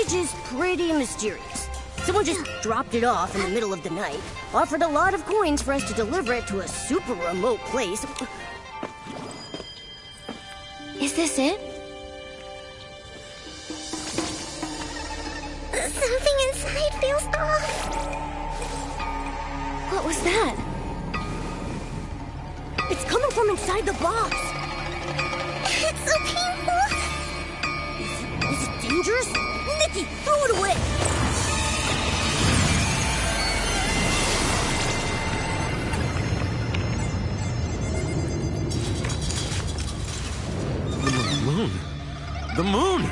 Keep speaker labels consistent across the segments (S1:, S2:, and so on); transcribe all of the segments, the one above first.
S1: package is pretty mysterious. Someone just dropped it off in the middle of the night, offered a lot of coins for us to deliver it to a super remote place.
S2: Is this it?
S3: Something inside feels off.
S2: What was that?
S1: It's coming from inside the box.
S3: It's so painful.
S1: Is it dangerous? Nikki, throw it away!
S4: The moon!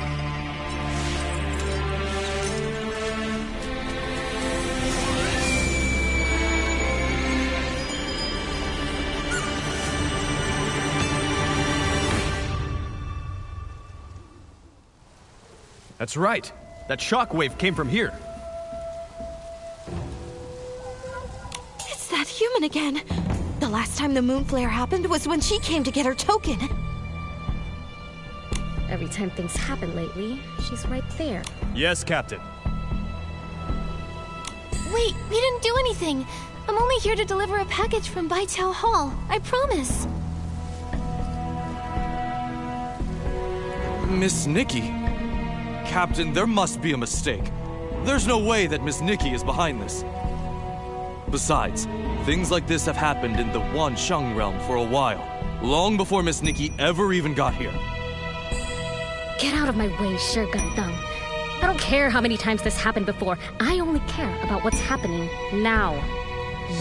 S5: That's right. That shockwave came from here.
S2: It's that human again. The last time the moon flare happened was when she came to get her token.
S6: Every time things happen lately, she's right there.
S5: Yes, Captain.
S2: Wait, we didn't do anything. I'm only here to deliver a package from Baitao Hall. I promise.
S7: Miss Nikki? Captain, there must be a mistake. There's no way that Miss Nikki is behind this. Besides, things like this have happened in the Wanxiang realm for a while, long before Miss Nikki ever even got here.
S6: Get out of my way, Shi Gandang. I don't care how many times this happened before. I only care about what's happening now.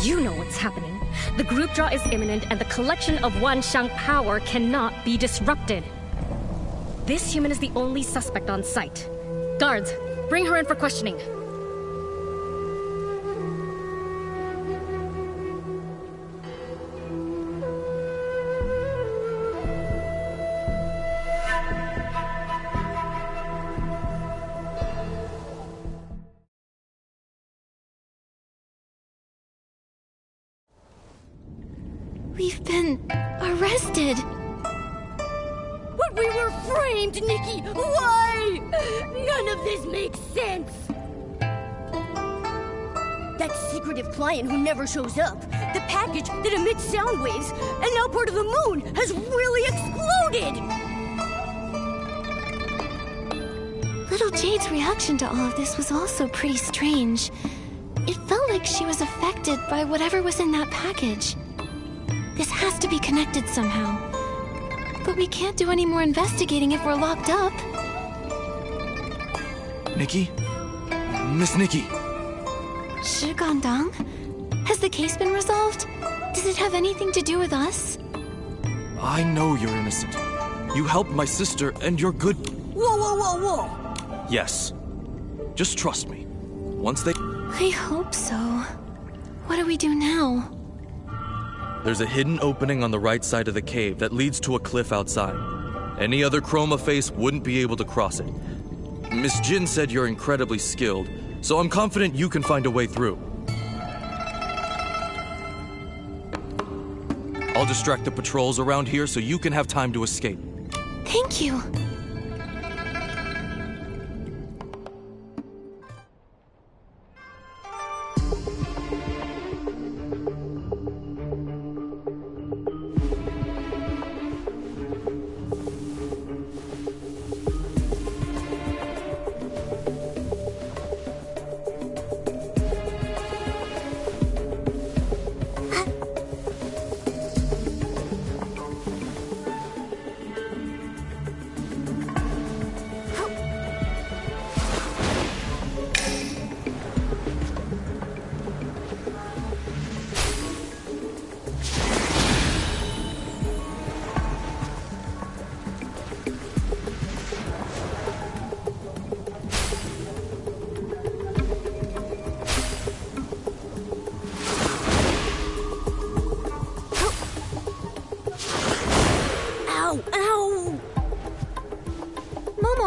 S6: You know what's happening. The group draw is imminent and the collection of Wanxiang power cannot be disrupted. This human is the only suspect on site. Guards, bring her in for questioning.
S2: We've been arrested.
S1: But we were framed, Nikki! Why? None of this makes sense! That secretive client who never shows up, the package that emits sound waves, and now part of the moon has really exploded!
S2: Little Jade's reaction to all of this was also pretty strange. It felt like she was affected by whatever was in that package. This has to be connected somehow. But we can't do any more investigating if we're locked up.
S7: Nikki? Miss Nikki?
S2: Shi Gandang? Has the case been resolved? Does it have anything to do with us?
S7: I know you're innocent. You helped my sister and you're good.
S1: Whoa, whoa, whoa, whoa!
S7: Yes. Just trust me. Once they...
S2: I hope so. What do we do now?
S7: There's a hidden opening on the right side of the cave that leads to a cliff outside. Any other chroma face wouldn't be able to cross it. Miss Jin said you're incredibly skilled, so I'm confident you can find a way through. I'll distract the patrols around here so you can have time to escape.
S2: Thank you.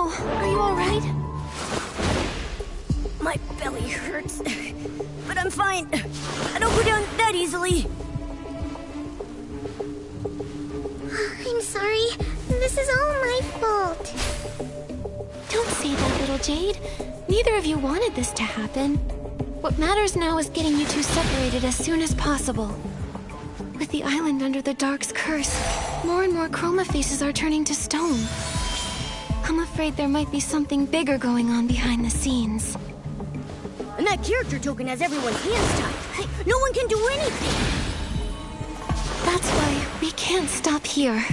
S2: Are you alright?
S1: My belly hurts, but I'm fine. I don't go down that easily.
S3: I'm sorry. This is all my fault.
S2: Don't say that, little Little Jade. Neither of you wanted this to happen. What matters now is getting you two separated as soon as possible. With the island under the Dark's curse, more and more chroma faces are turning to stone. I'm afraid there might be something bigger going on behind the scenes.
S1: And that character token has everyone's hands tied. No one can do anything.
S2: That's why we can't stop here.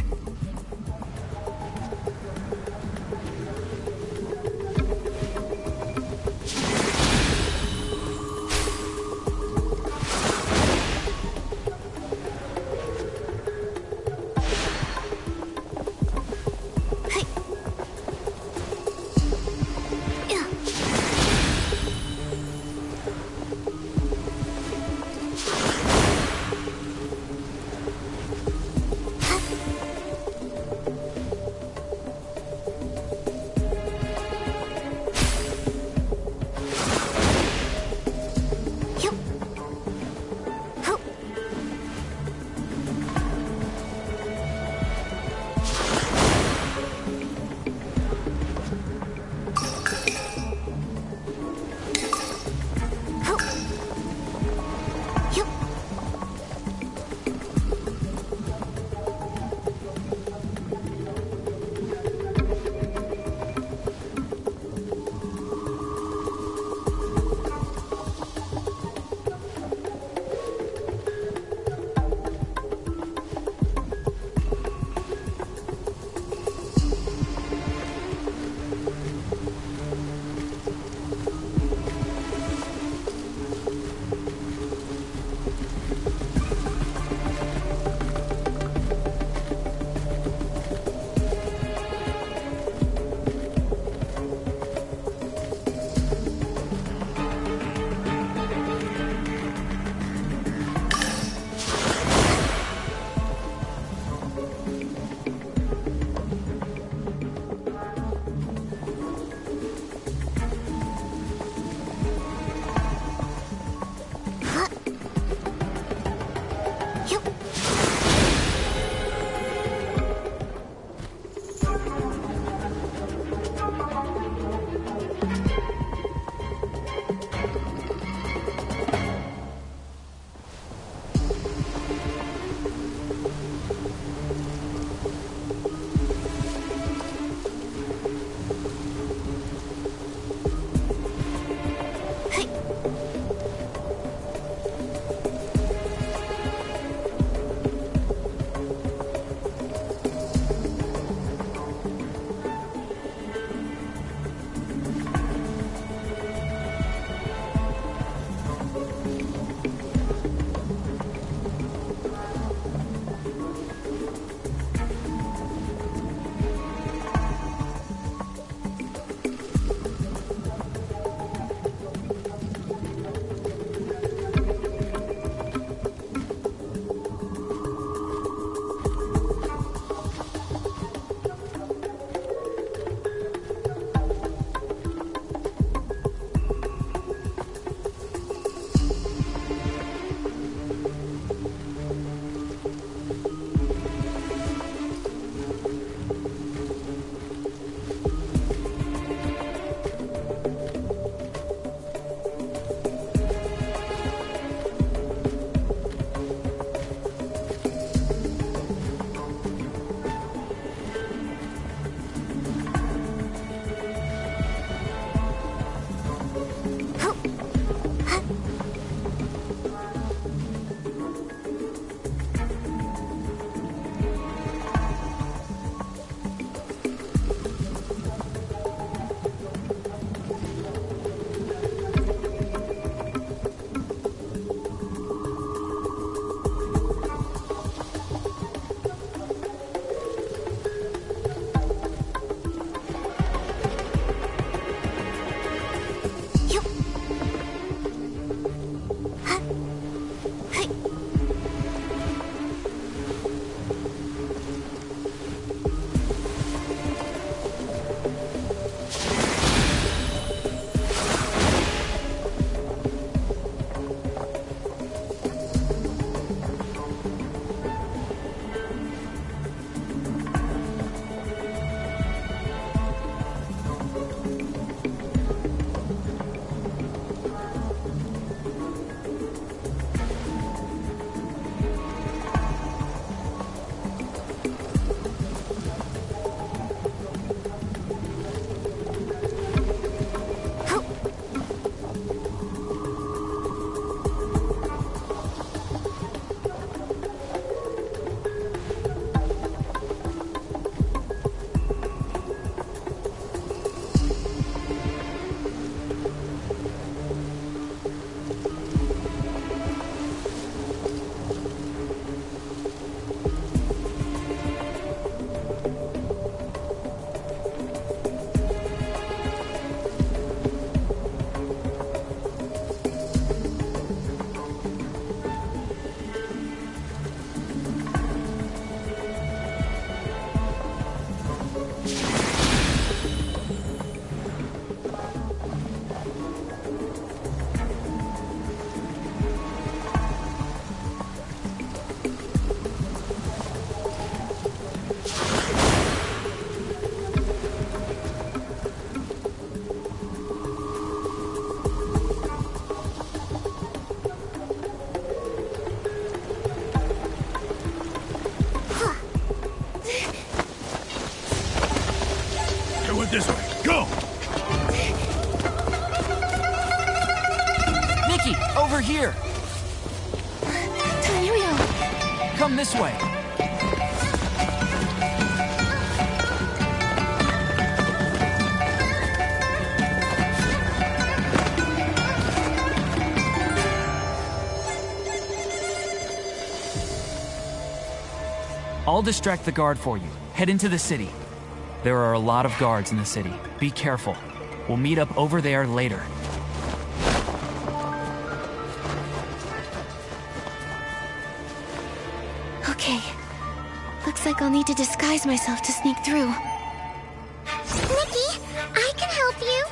S8: Nikki, over here!
S2: Tanyuyo!
S8: Come this way. I'll distract the guard for you. Head into the city. There are a lot of guards in the city. Be careful. We'll meet up over there later.
S2: Okay. Looks like I'll need to disguise myself to sneak through.
S3: Nikki, I can help you.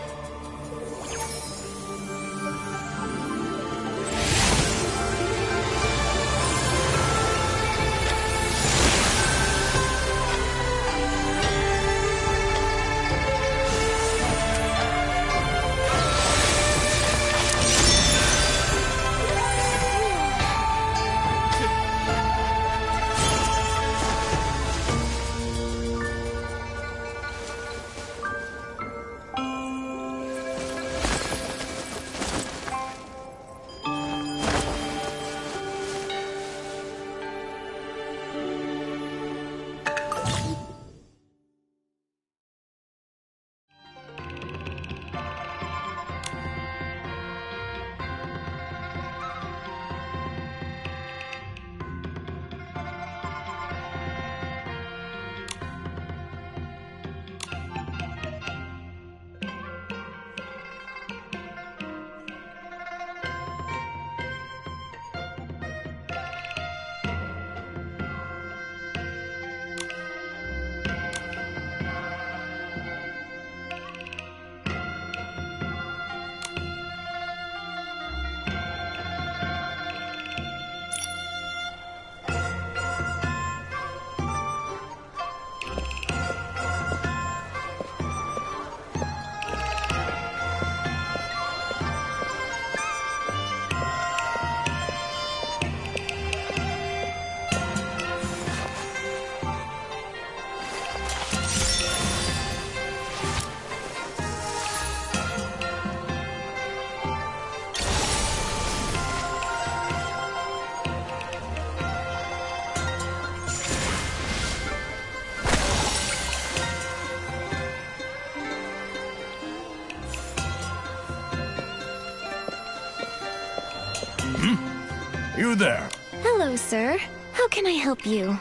S9: You there.
S2: Hello, sir. How can I help you?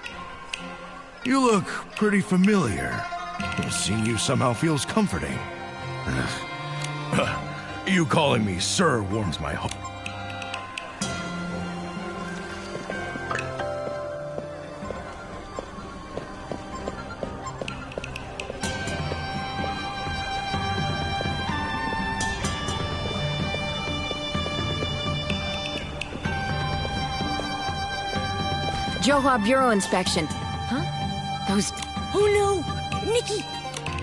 S9: You look pretty familiar. Seeing you somehow feels comforting. You calling me sir warms my heart.
S10: Johua Bureau inspection.
S1: Huh? Those... Oh no! Nikki!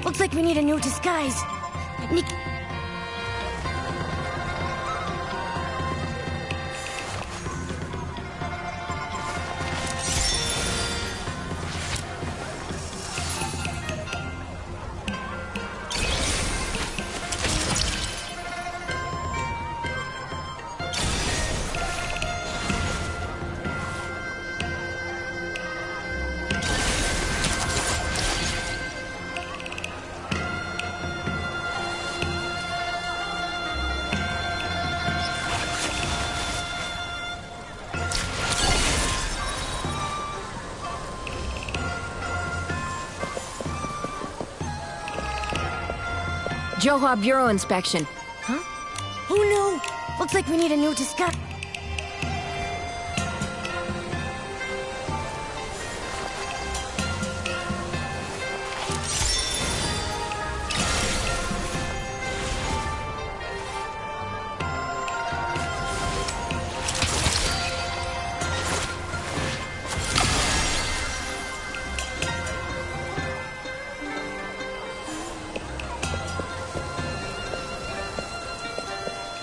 S1: Looks like we need a new disguise. Nikki...
S10: Johua Bureau inspection.
S1: Huh? Oh no! Looks like we need a new disguise.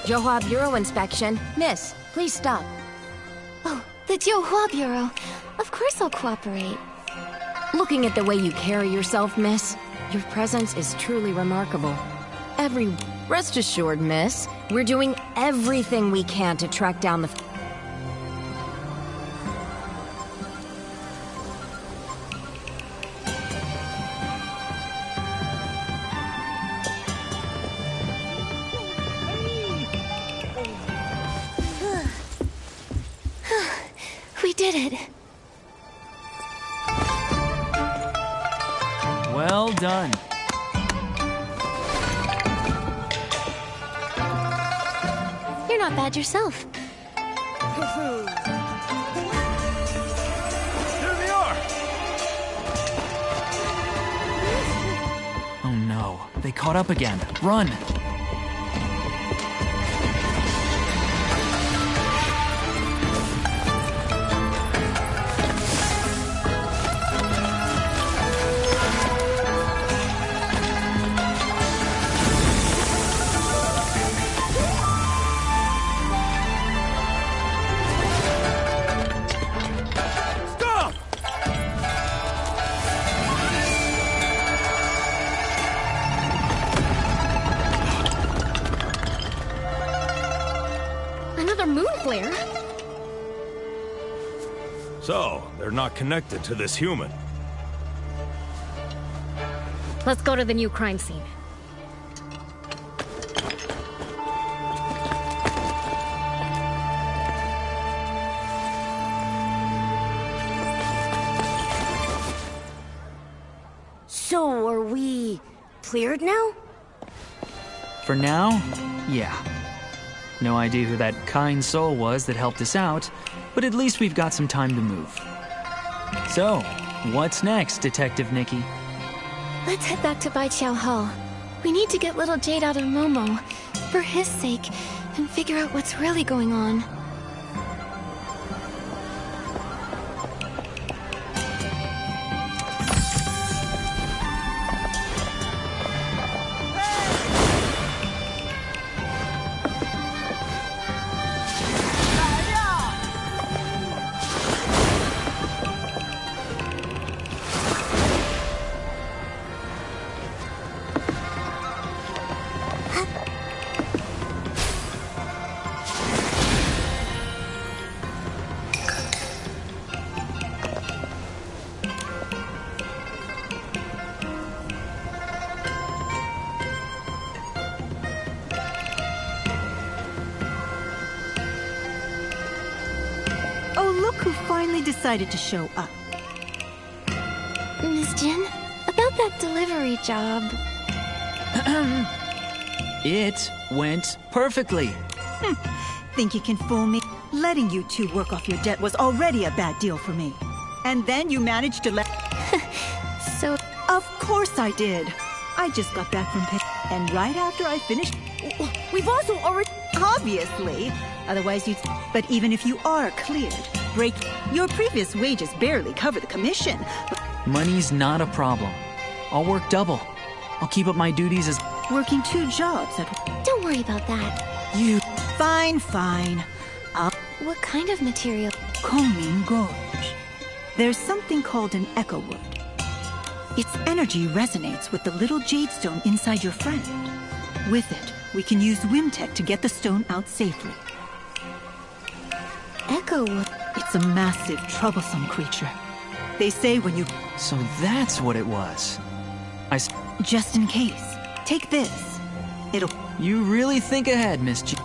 S10: Johua Bureau inspection. Miss, please stop.
S2: Oh, the Johua Bureau. Of course I'll cooperate.
S10: Looking at the way you carry yourself, miss, your presence is truly remarkable. Rest assured, miss. We're doing everything we can to track down the...
S2: We did it.
S8: Well done.
S2: You're not bad yourself.
S5: There they are!
S8: Oh no, they caught up again. Run!
S6: Another moon flare?
S4: So, they're not connected to this human.
S6: Let's go to the new crime scene.
S1: So, are we cleared now?
S8: For now, yeah. No idea who that kind soul was that helped us out, but at least we've got some time to move. So, what's next, Detective Nikki?
S2: Let's head back to Baiqiao Hall. We need to get little Jade out of Momo, for his sake, and figure out what's really going on.
S11: Look who finally decided to show up.
S2: Miss Jin, about that delivery job.
S8: It went perfectly.
S11: Think you can fool me? Letting you two work off your debt was already a bad deal for me. And then you managed to let...
S2: So...
S11: Of course I did. I just got back from pay... And right after I finished...
S1: We've also already...
S11: Obviously. Otherwise you'd... But even if you are cleared, your previous wages barely cover the commission.
S8: Money's not a problem. I'll work double. I'll keep up my duties as...
S11: Working 2 jobs at...
S2: Don't worry about that.
S11: You... Fine.
S2: What kind of material?
S11: Kongming Gorge. There's something called an echo wood. Its energy resonates with the little jade stone inside your friend. With it, we can use Wimtech to get the stone out safely.
S2: Echo wood?
S11: It's a massive, troublesome creature. They say when you...
S8: So that's what it was.
S11: Just in case, take this. It'll...
S8: You really think ahead, Miss G.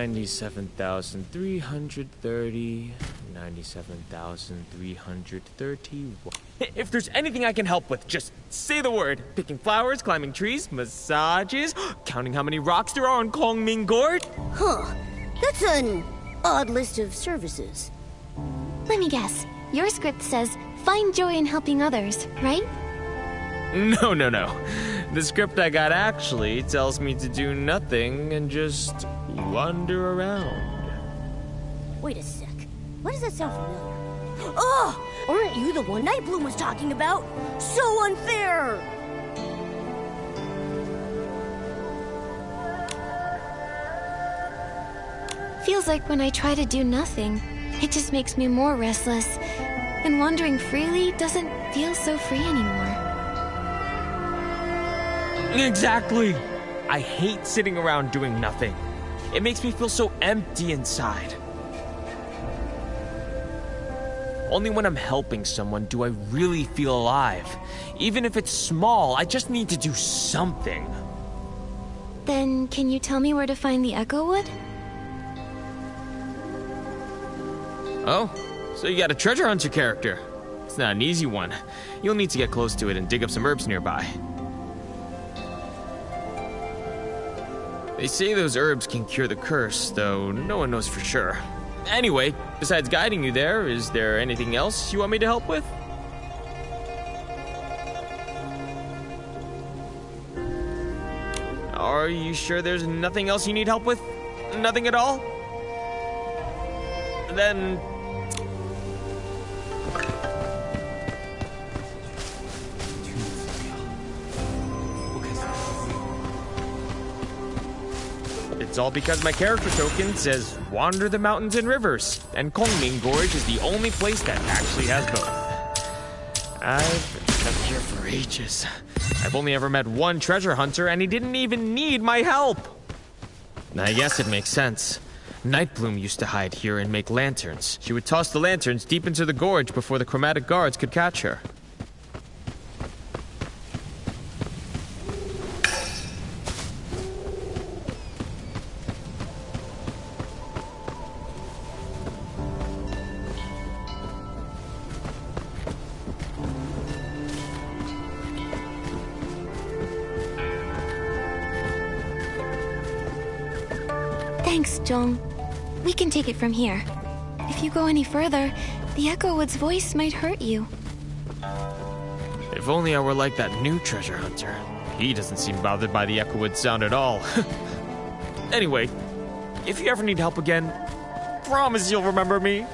S12: $97,330, $97,331. If there's anything I can help with, just say the word. Picking flowers, climbing trees, massages, counting how many rocks there are on Kongming Gorge.
S1: Huh. That's an odd list of services.
S2: Let me guess. Your script says, find joy in helping others, right?
S12: No. The script I got actually tells me to do nothing and just wander around.
S1: Wait a sec. Why does that sound familiar? Oh! Aren't you the one Nightbloom was talking about? So unfair!
S2: Feels like when I try to do nothing, it just makes me more restless. And wandering freely doesn't feel so free anymore.
S12: Exactly! I hate sitting around doing nothing. It makes me feel so empty inside. Only when I'm helping someone do I really feel alive. Even if it's small, I just need to do something.
S2: Then, can you tell me where to find the Echo Wood?
S12: Oh, so you got a treasure hunter character. It's not an easy one. You'll need to get close to it and dig up some herbs nearby. They say those herbs can cure the curse, though no one knows for sure. Anyway, besides guiding you there, is there anything else you want me to help with? Are you sure there's nothing else you need help with? Nothing at all? Then... It's all because my character token says wander the mountains and rivers, and Kongming Gorge is the only place that actually has both. I've been stuck here for ages. I've only ever met one treasure hunter, and he didn't even need my help. I guess it makes sense. Nightbloom used to hide here and make lanterns. She would toss the lanterns deep into the gorge before the chromatic guards could catch her.
S2: Thanks, Jong. We can take it from here. If you go any further, the Echo Wood's voice might hurt you.
S12: If only I were like that new treasure hunter. He doesn't seem bothered by the Echo Wood sound at all. Anyway, if you ever need help again, promise you'll remember me.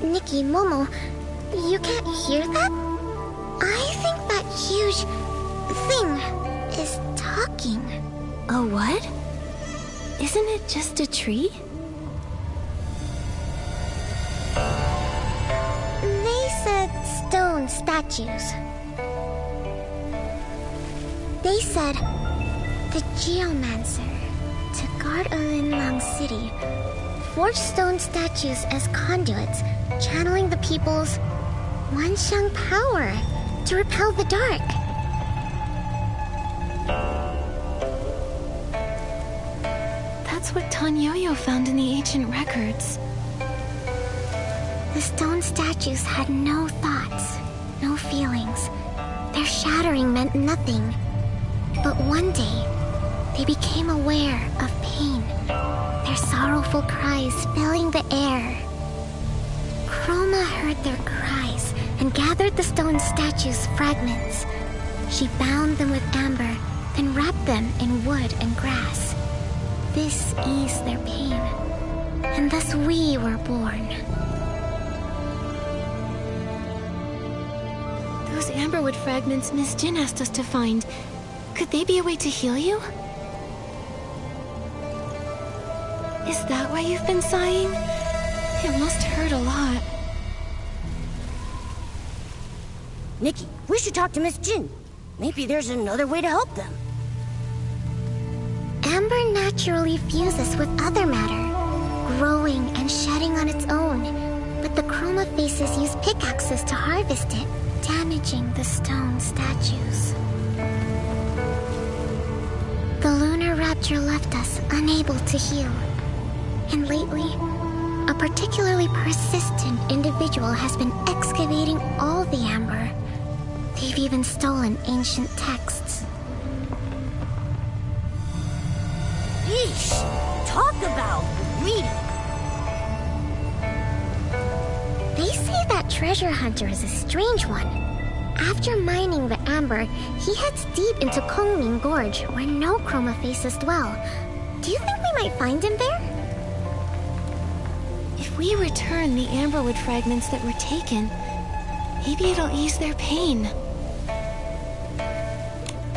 S3: Nikki, Momo, you can't hear that? I think that huge thing is talking.
S2: A what? Isn't it just a tree?
S3: They said stone statues. They said the Geomancer, to guard Alinlang City, forged stone statues as conduits, channeling the people's Wanxiang power to repel the dark.
S2: That's what Tan Yo-Yo found in the ancient records.
S3: The stone statues had no thoughts, no feelings. Their shattering meant nothing. But one day, they became aware of pain, their sorrowful cries filling the air. Chroma heard their cries and gathered the stone statues' fragments. She bound them with amber, then wrapped them in wood and grass. This eased their pain, and thus we were born.
S2: Those amberwood fragments Miss Jin asked us to find, could they be a way to heal you? Is that why you've been sighing? It must hurt a lot.
S1: Nikki, we should talk to Miss Jin. Maybe there's another way to help them.
S3: Amber naturally fuses with other matter, growing and shedding on its own. But the chroma faces use pickaxes to harvest it, damaging the stone statues. The lunar rapture left us unable to heal. And lately, a particularly persistent individual has been excavating all the amber. They've even stolen ancient texts.
S1: Yeesh! Talk about greedy!
S3: They say that treasure hunter is a strange one. After mining the amber, he heads deep into Kongming Gorge, where no chroma faces dwell. Do you think we might find him there?
S2: If we return the amberwood fragments that were taken, maybe it'll ease their pain.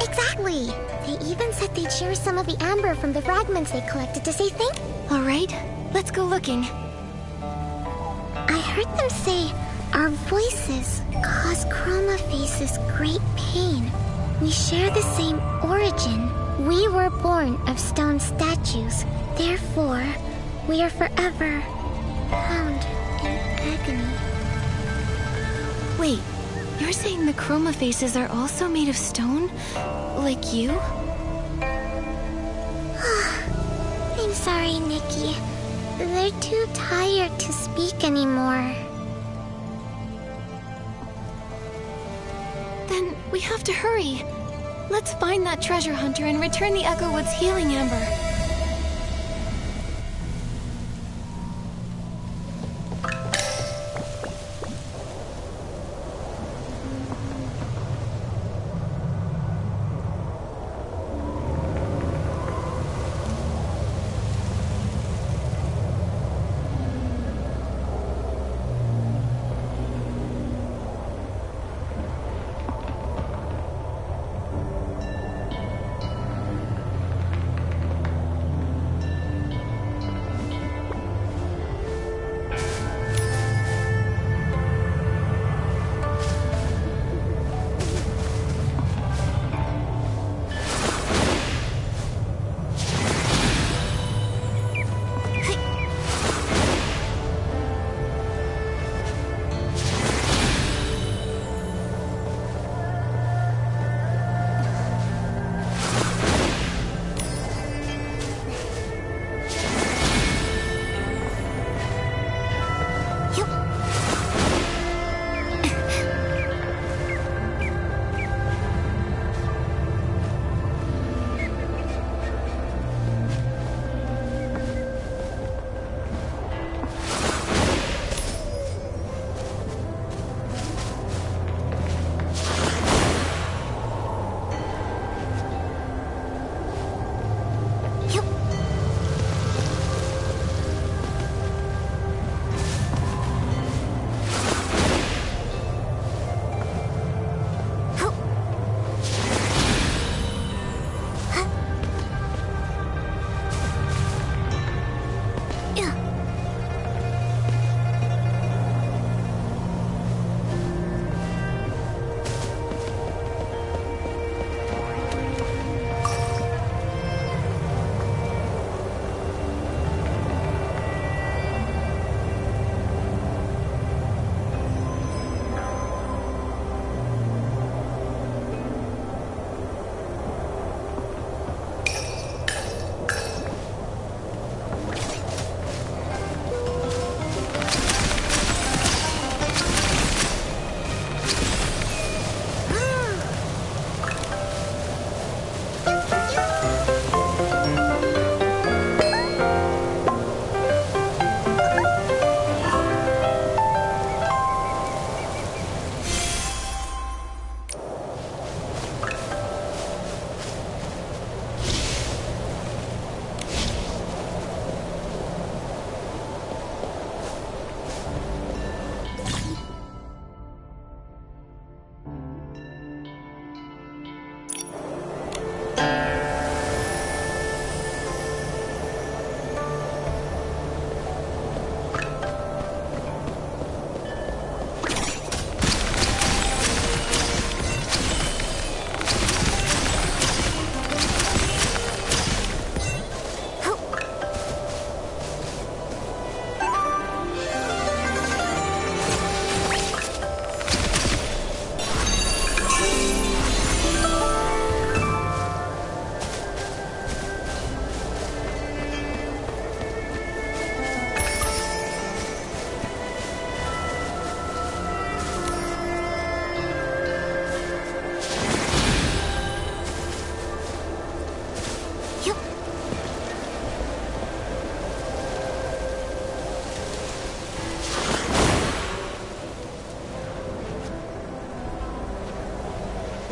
S3: Exactly! They even said they'd share some of the amber from the fragments they collected to say thank you.
S2: Alright, let's go looking.
S3: I heard them say our voices cause chroma faces great pain. We share the same origin. We were born of stone statues. Therefore, we are forever bound in agony.
S2: Wait, you're saying the chroma faces are also made of stone? Like you?
S3: I'm sorry, Nikki. They're too tired to speak anymore.
S2: Then we have to hurry. Let's find that treasure hunter and return the Echowood's healing amber.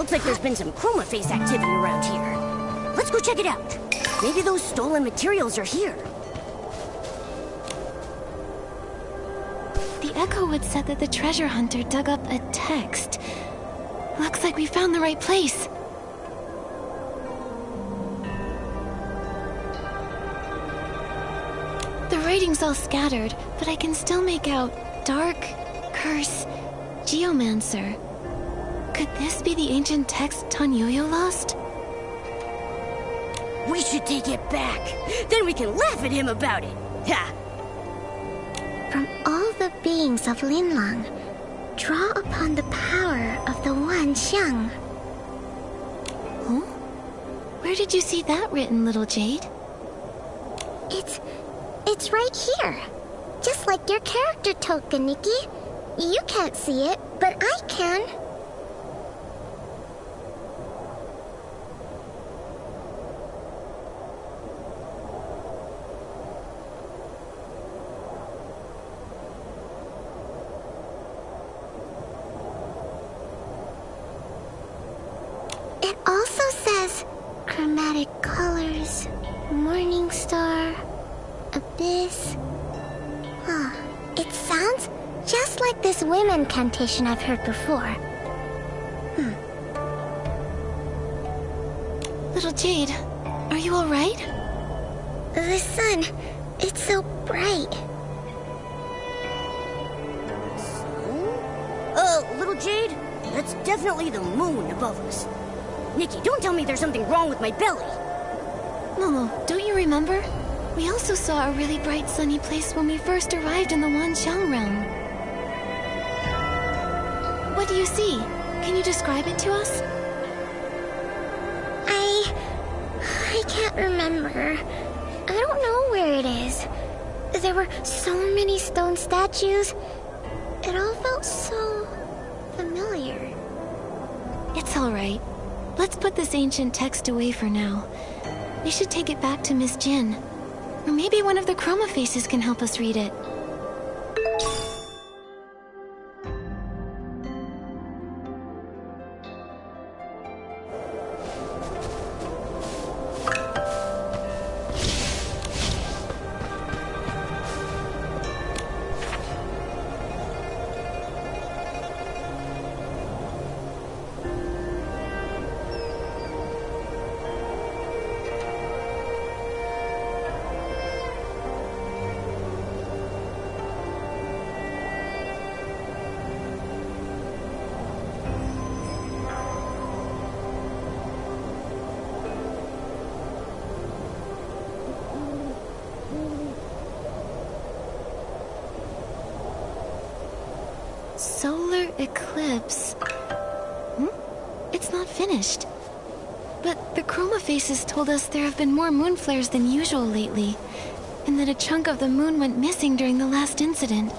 S1: Looks like there's been some chroma face activity around here. Let's go check it out. Maybe those stolen materials are here.
S2: The Echowood said that the treasure hunter dug up a text. Looks like we found the right place. The writing's all scattered, but I can still make out Dark, Curse, Geomancer. Could this be the ancient text Tanyoyo lost?
S1: We should take it back. Then we can laugh at him about it. Ha!
S3: From all the beings of Linlang, draw upon the power of the Wanxiang.
S2: Huh? Where did you see that written, little Jade?
S3: It's right here. Just like your character token, Nikki. You can't see it, but I can. It also says chromatic colors, morning star, abyss. Huh. It sounds just like this whim incantation I've heard before.
S2: Little Jade, are you alright?
S3: The sun, it's so bright.
S1: Little Jade? That's definitely the moon above us. Nikki, don't tell me there's something wrong with my belly.
S2: Momo, don't you remember? We also saw a really bright sunny place when we first arrived in the Wanxiang realm. What do you see? Can you describe it to us?
S3: I can't remember. I don't know where it is. There were so many stone statues. It all felt so familiar.
S2: It's alright. Let's put this ancient text away for now. We should take it back to Miss Jin. Or maybe one of the chroma faces can help us read it. Solar eclipse. It's not finished. But the chroma faces told us there have been more moon flares than usual lately, and that a chunk of the moon went missing during the last incident.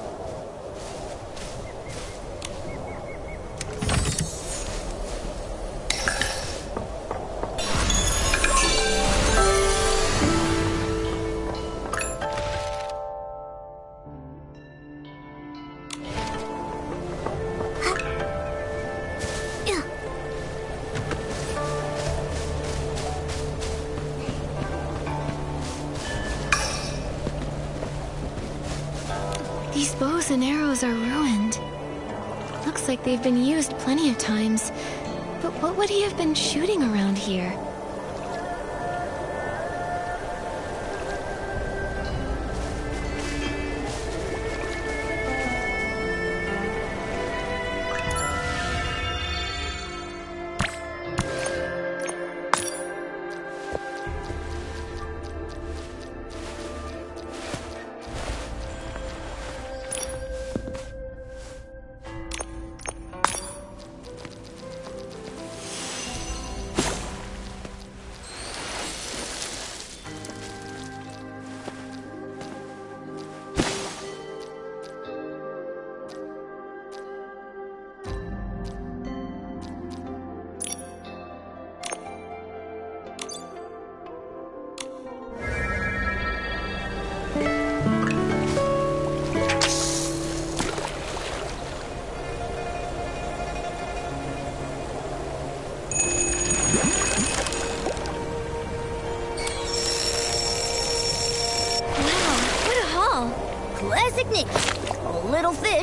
S2: These bows and arrows are ruined. Looks like they've been used plenty of times. But what would he have been shooting around here?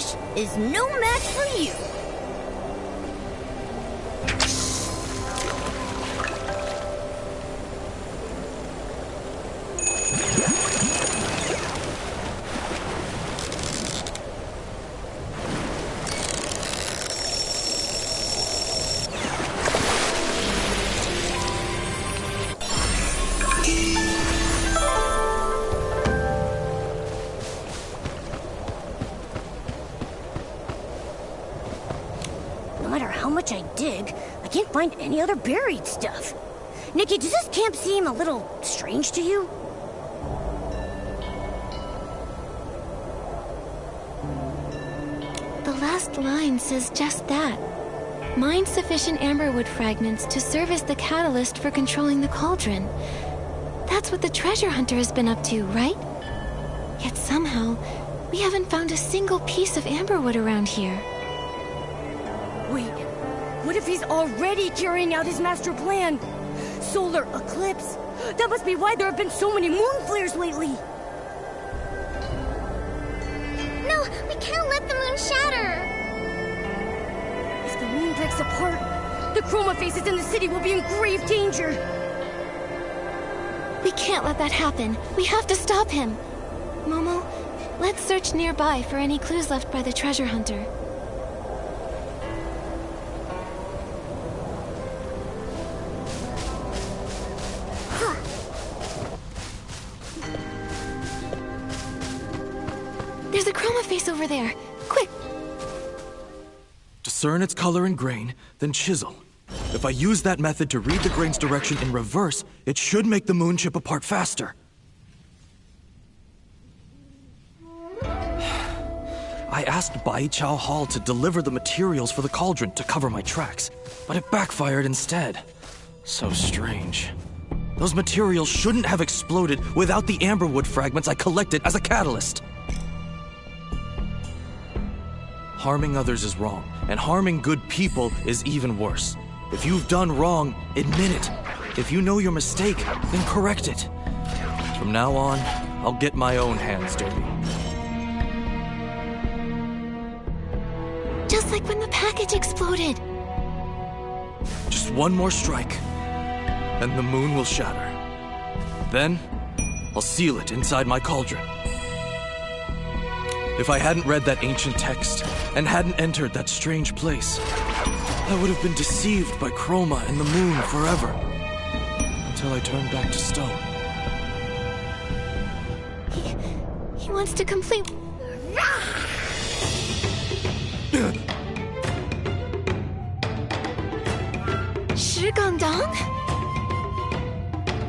S1: fish is no match for you. No matter how much I dig, I can't find any other buried stuff. Nikki, does this camp seem a little strange to you?
S2: The last line says just that. Mine sufficient amberwood fragments to serve as the catalyst for controlling the cauldron. That's what the treasure hunter has been up to, right? Yet somehow, we haven't found a single piece of amberwood around here.
S1: Wait, what if he's already carrying out his master plan? Solar eclipse. That must be why there have been so many moon flares lately.
S3: No, we can't let the moon shatter.
S1: If the moon breaks apart, the chroma faces in the city will be in grave danger.
S2: We can't let that happen. We have to stop him. Momo, let's search nearby for any clues left by the treasure hunter. There's a chroma face over there. Quick!
S7: Discern its color and grain, then chisel. If I use that method to read the grain's direction in reverse, it should make the moon chip apart faster. I asked Bai Chao Hall to deliver the materials for the cauldron to cover my tracks, but it backfired instead. So strange. Those materials shouldn't have exploded without the amberwood fragments I collected as a catalyst. Harming others is wrong, and harming good people is even worse. If you've done wrong, admit it. If you know your mistake, then correct it. From now on, I'll get my own hands dirty.
S2: Just like when the package exploded.
S7: Just one more strike, and the moon will shatter. Then, I'll seal it inside my cauldron. If I hadn't read that ancient text, and hadn't entered that strange place, I would have been deceived by Chroma and the moon forever. Until I turned back to stone.
S2: He wants to complete... Shigangdang?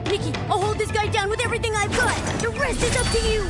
S1: Nikki, I'll hold this guy down with everything I've got. The rest is up to you.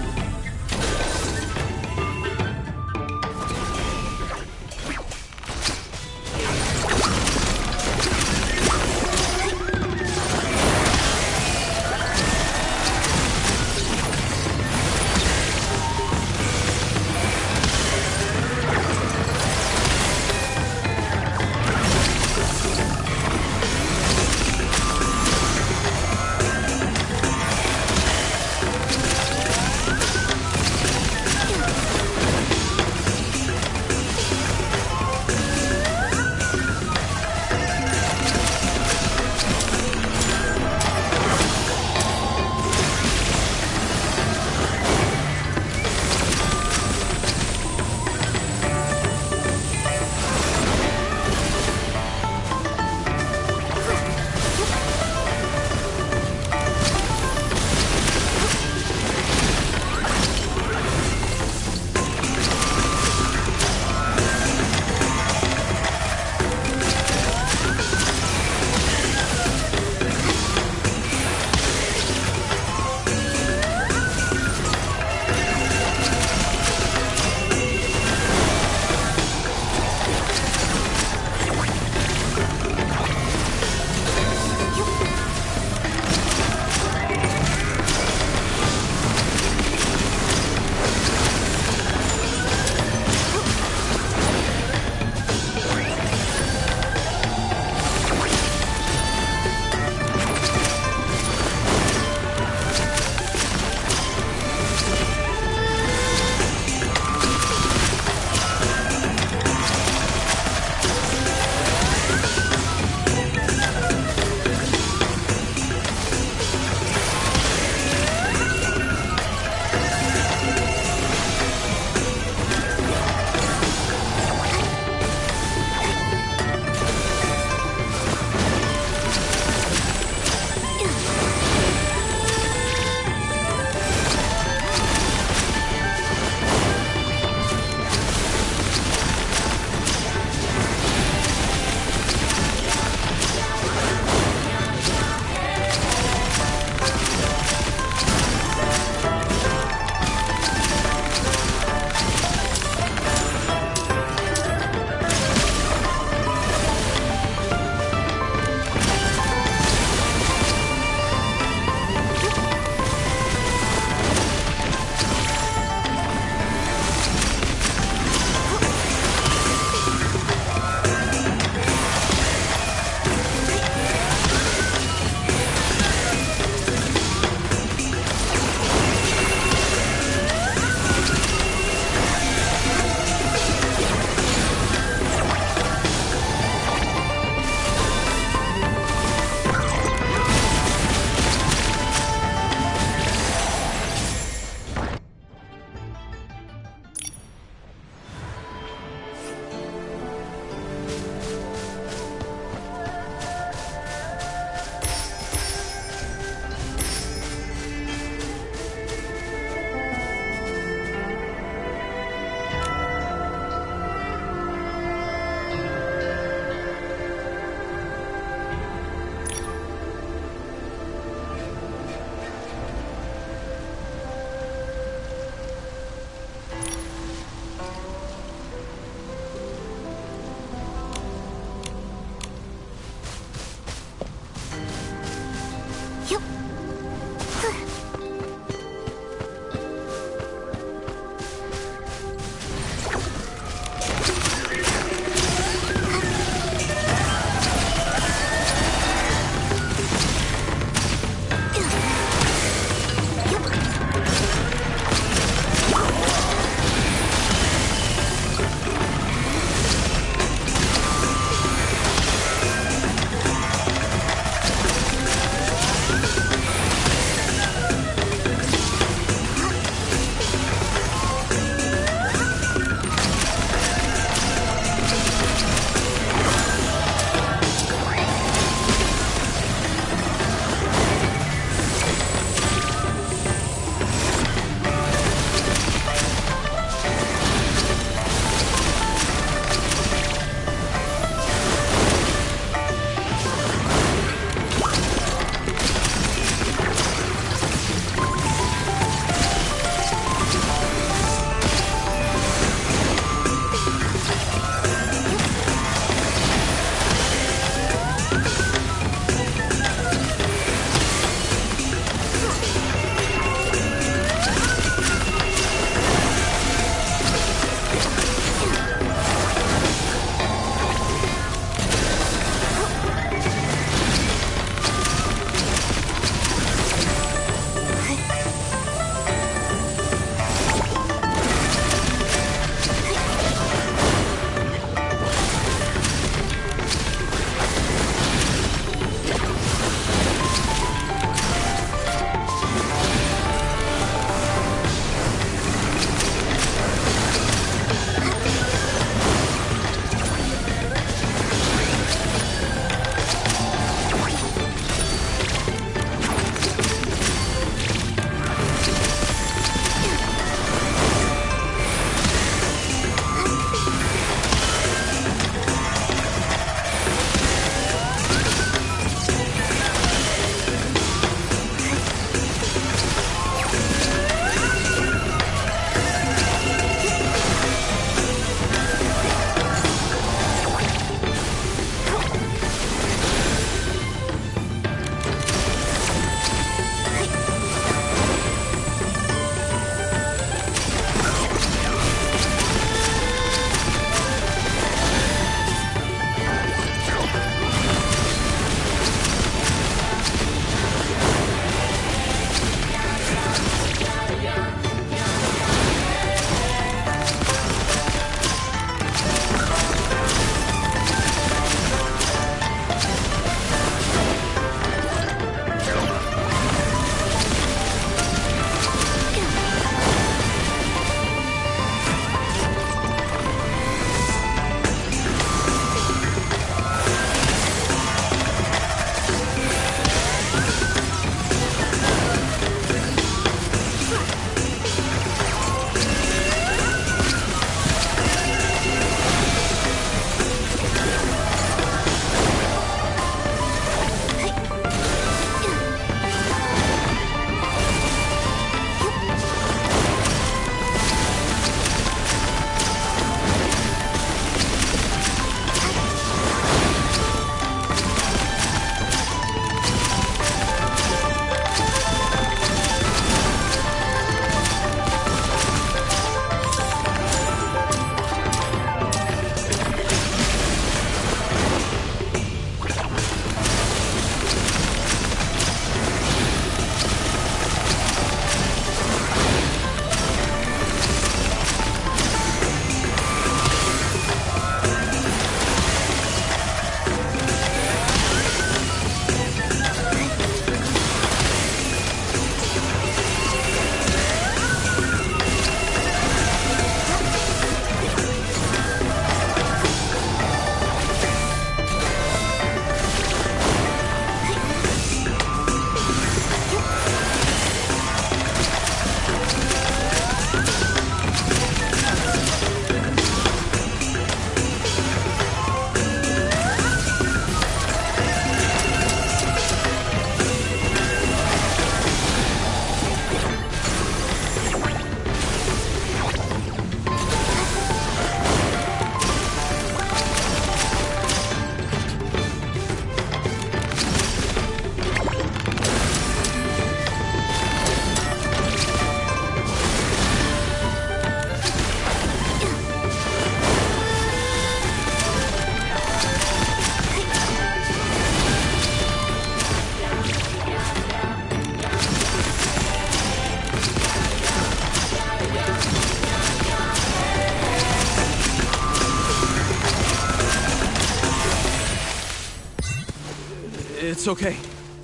S7: It's okay.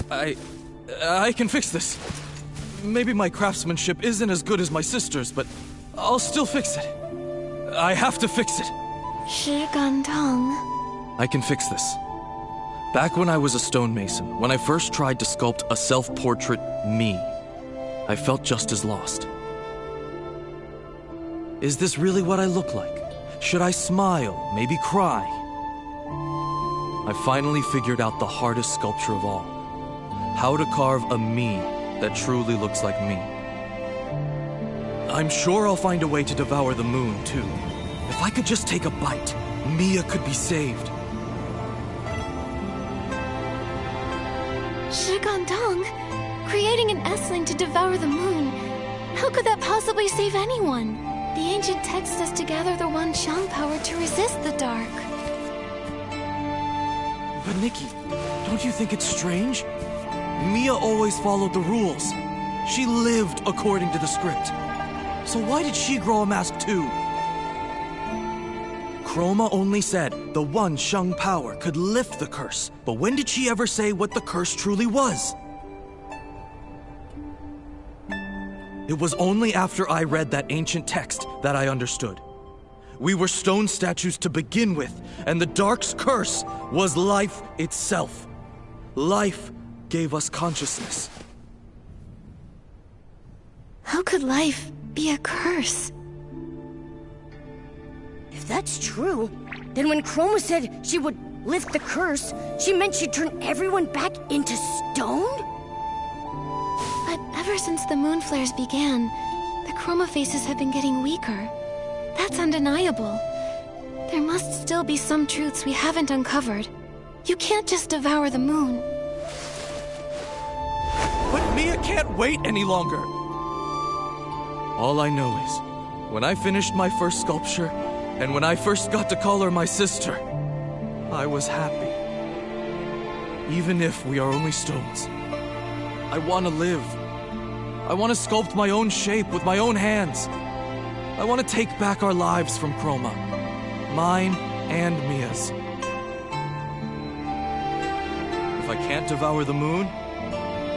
S7: I can fix this. Maybe my craftsmanship isn't as good as my sister's, but I'll still fix it. I have to fix it.
S2: Shigandong.
S7: I can fix this. Back when I was a stonemason, when I first tried to sculpt a self-portrait me, I felt just as lost. Is this really what I look like? Should I smile, maybe cry? I finally figured out the hardest sculpture of all. How to carve a me that truly looks like me. I'm sure I'll find a way to devour the moon, too. If I could just take a bite, Mia could be saved.
S2: Shigandong? Creating an S-ling to devour the moon. How could that possibly save anyone? The ancient text says to gather the Wanxiang power to resist the dark.
S7: But Nikki, don't you think it's strange? Mia always followed the rules. She lived according to the script. So why did she grow a mask too? Chroma only said the Wanxiang power could lift the curse, but when did she ever say what the curse truly was? It was only after I read that ancient text that I understood. We were stone statues to begin with, and the Dark's curse was life itself. Life gave us consciousness.
S2: How could life be a curse?
S1: If that's true, then when Chroma said she would lift the curse, she meant she'd turn everyone back into stone?
S2: But ever since the moon flares began, the Chroma faces have been getting weaker. That's undeniable. There must still be some truths we haven't uncovered. You can't just devour the moon.
S7: But Mia can't wait any longer. All I know is, when I finished my first sculpture, and when I first got to call her my sister, I was happy. Even if we are only stones. I want to live. I want to sculpt my own shape with my own hands. I want to take back our lives from Chroma. Mine and Mia's. If I can't devour the moon,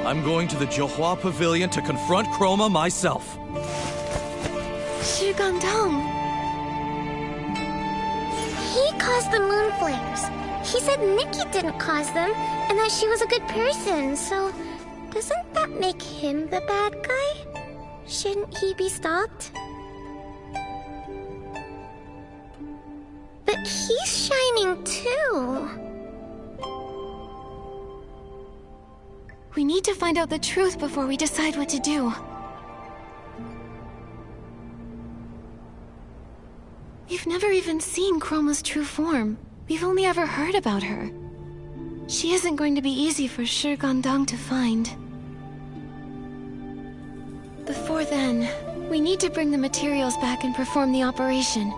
S7: I'm going to the Johua Pavilion to confront Chroma myself.
S2: Shigandong.
S3: He caused the moon flares. He said Nikki didn't cause them, and that she was a good person, so doesn't that make him the bad guy? Shouldn't he be stopped? But he's shining too.
S2: We need to find out the truth before we decide what to do. We've never even seen Chroma's true form. We've only ever heard about her. She isn't going to be easy for Shigandong to find. Before then, we need to bring the materials back and perform the operation.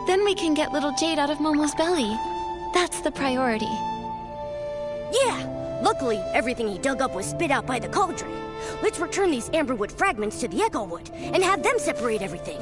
S2: Then we can get little Jade out of Momo's belly. That's the priority.
S1: Yeah! Luckily, everything he dug up was spit out by the cauldron. Let's return these amberwood fragments to the Echo Wood and have them separate everything.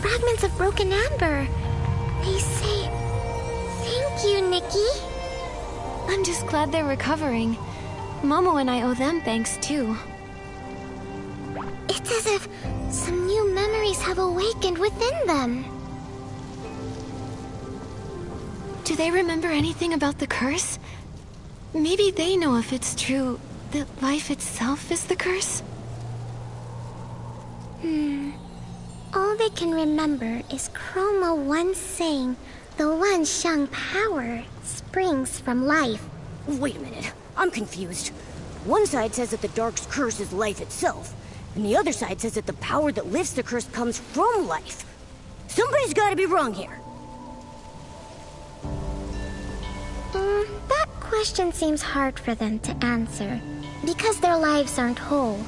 S3: Fragments of broken amber. They say Thank you, Nikki.
S2: I'm just glad they're recovering. Momo and I owe them thanks, too.
S3: It's as if some new memories have awakened within them.
S2: Do they remember anything about the curse? Maybe they know if it's true that life itself is the curse?
S3: All they can remember is Chroma once saying the Wanxiang power springs from life.
S1: Wait a minute. I'm confused. One side says that the Dark's curse is life itself, and the other side says that the power that lifts the curse comes from life. Somebody's gotta be wrong here.
S3: That question seems hard for them to answer, because their lives aren't whole.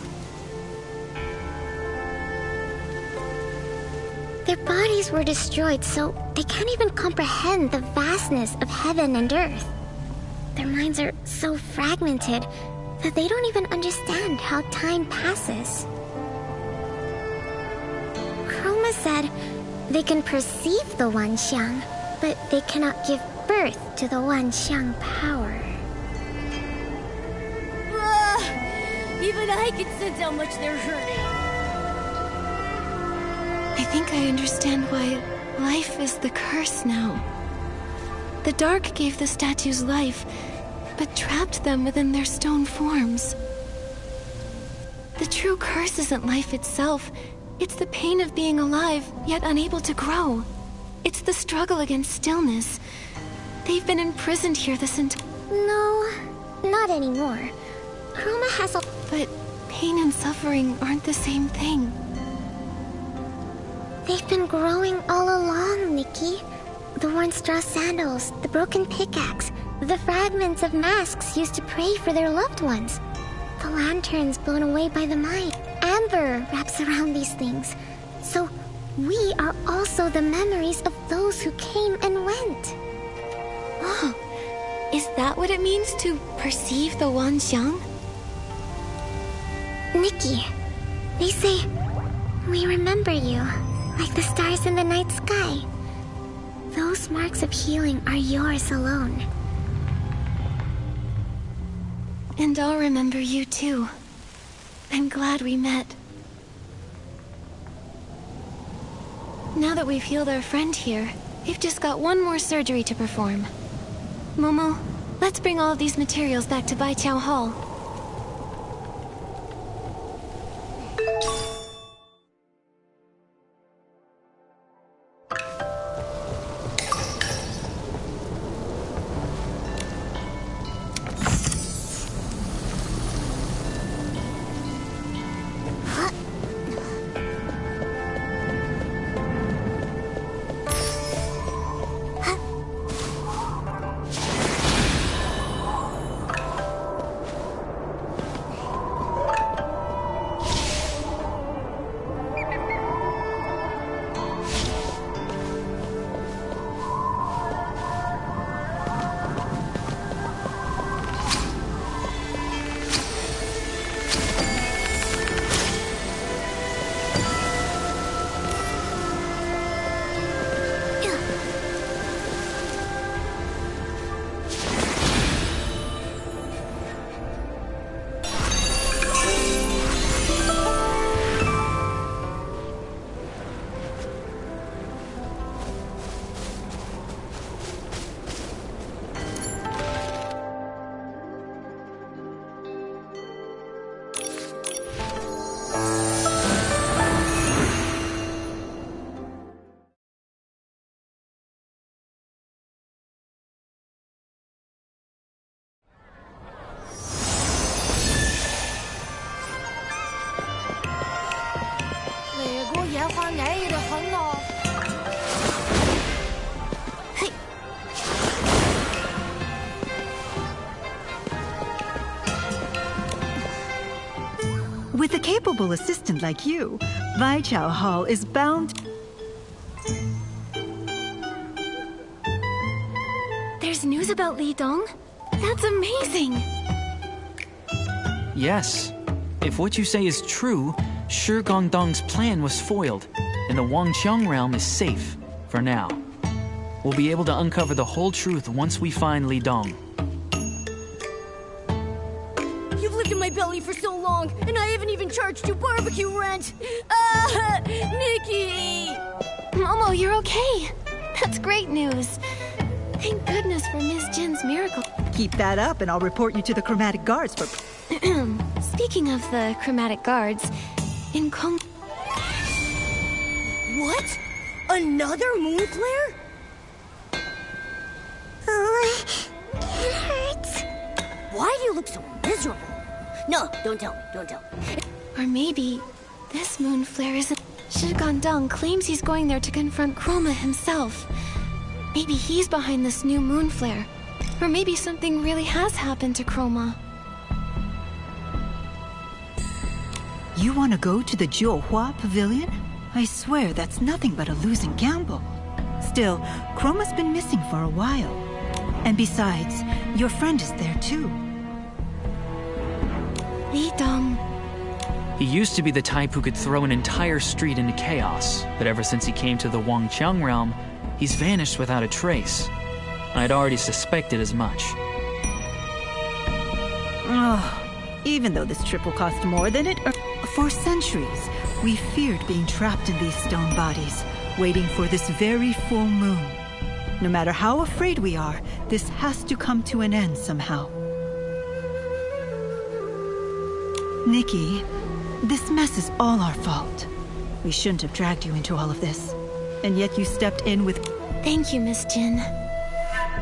S3: Their bodies were destroyed, so they can't even comprehend the vastness of heaven and earth. Their minds are so fragmented that they don't even understand how time passes. Chroma said they can perceive the Wanxiang, but they cannot give birth to the Wanxiang power.
S1: Even I can sense how much they're hurting.
S2: I think I understand why life is the curse now. The Dark gave the statues life, but trapped them within their stone forms. The true curse isn't life itself. It's the pain of being alive, yet unable to grow. It's the struggle against stillness. They've been imprisoned here this entire...
S3: No, not anymore. Chroma has a...
S2: But pain and suffering aren't the same thing.
S3: They've been growing all along, Nikki. The worn straw sandals, the broken pickaxe, the fragments of masks used to pray for their loved ones. The lanterns blown away by the mine. Amber wraps around these things. So we are also the memories of those who came and went.
S2: Oh, is that what it means to perceive the Wanxiang?
S3: Nikki, they say, we remember you, like the stars in the night sky. Those marks of healing are yours alone.
S2: And I'll remember you too. I'm glad we met. Now that we've healed our friend here, we've just got one more surgery to perform. Momo, let's bring all of these materials back to Baiqiao Hall.
S11: With a capable assistant like you, Baiqiao Hall is bound...
S2: There's news about Li Dong? That's amazing!
S8: Yes. If what you say is true, Shi Gongdong's plan was foiled, and the Wanxiang realm is safe, for now. we'll be able to uncover the whole truth once we find Li Dong.
S1: You've lived in my belly for so long, and I haven't even charged you barbecue rent. Nikki!
S2: Momo, you're okay. That's great news. Thank goodness for Miss Jin's miracle.
S11: Keep that up and I'll report you to the Chromatic Guards for...
S2: Speaking of the Chromatic Guards, in Kong...
S1: What? Another moon flare?
S3: Oh, it hurts.
S1: Why do you look so miserable? No, don't tell me.
S2: Or maybe this moon flare isn't... Shi Gandong claims he's going there to confront Chroma himself. Maybe he's behind this new moon flare. Or maybe something really has happened to Chroma.
S11: You want to go to the Jiuhua Pavilion? I swear that's nothing but a losing gamble. Still, Chroma's been missing for a while. And besides, your friend is there too.
S2: Li Dong.
S8: He used to be the type who could throw an entire street into chaos, but ever since he came to the Wanxiang realm, he's vanished without a trace. I'd already suspected as much.
S11: Even though this trip will cost more than it... For centuries, we feared being trapped in these stone bodies, waiting for this very full moon. No matter how afraid we are, this has to come to an end somehow. Nikki, this mess is all our fault. We shouldn't have dragged you into all of this. And yet you stepped in with...
S2: Thank you, Miss Jin.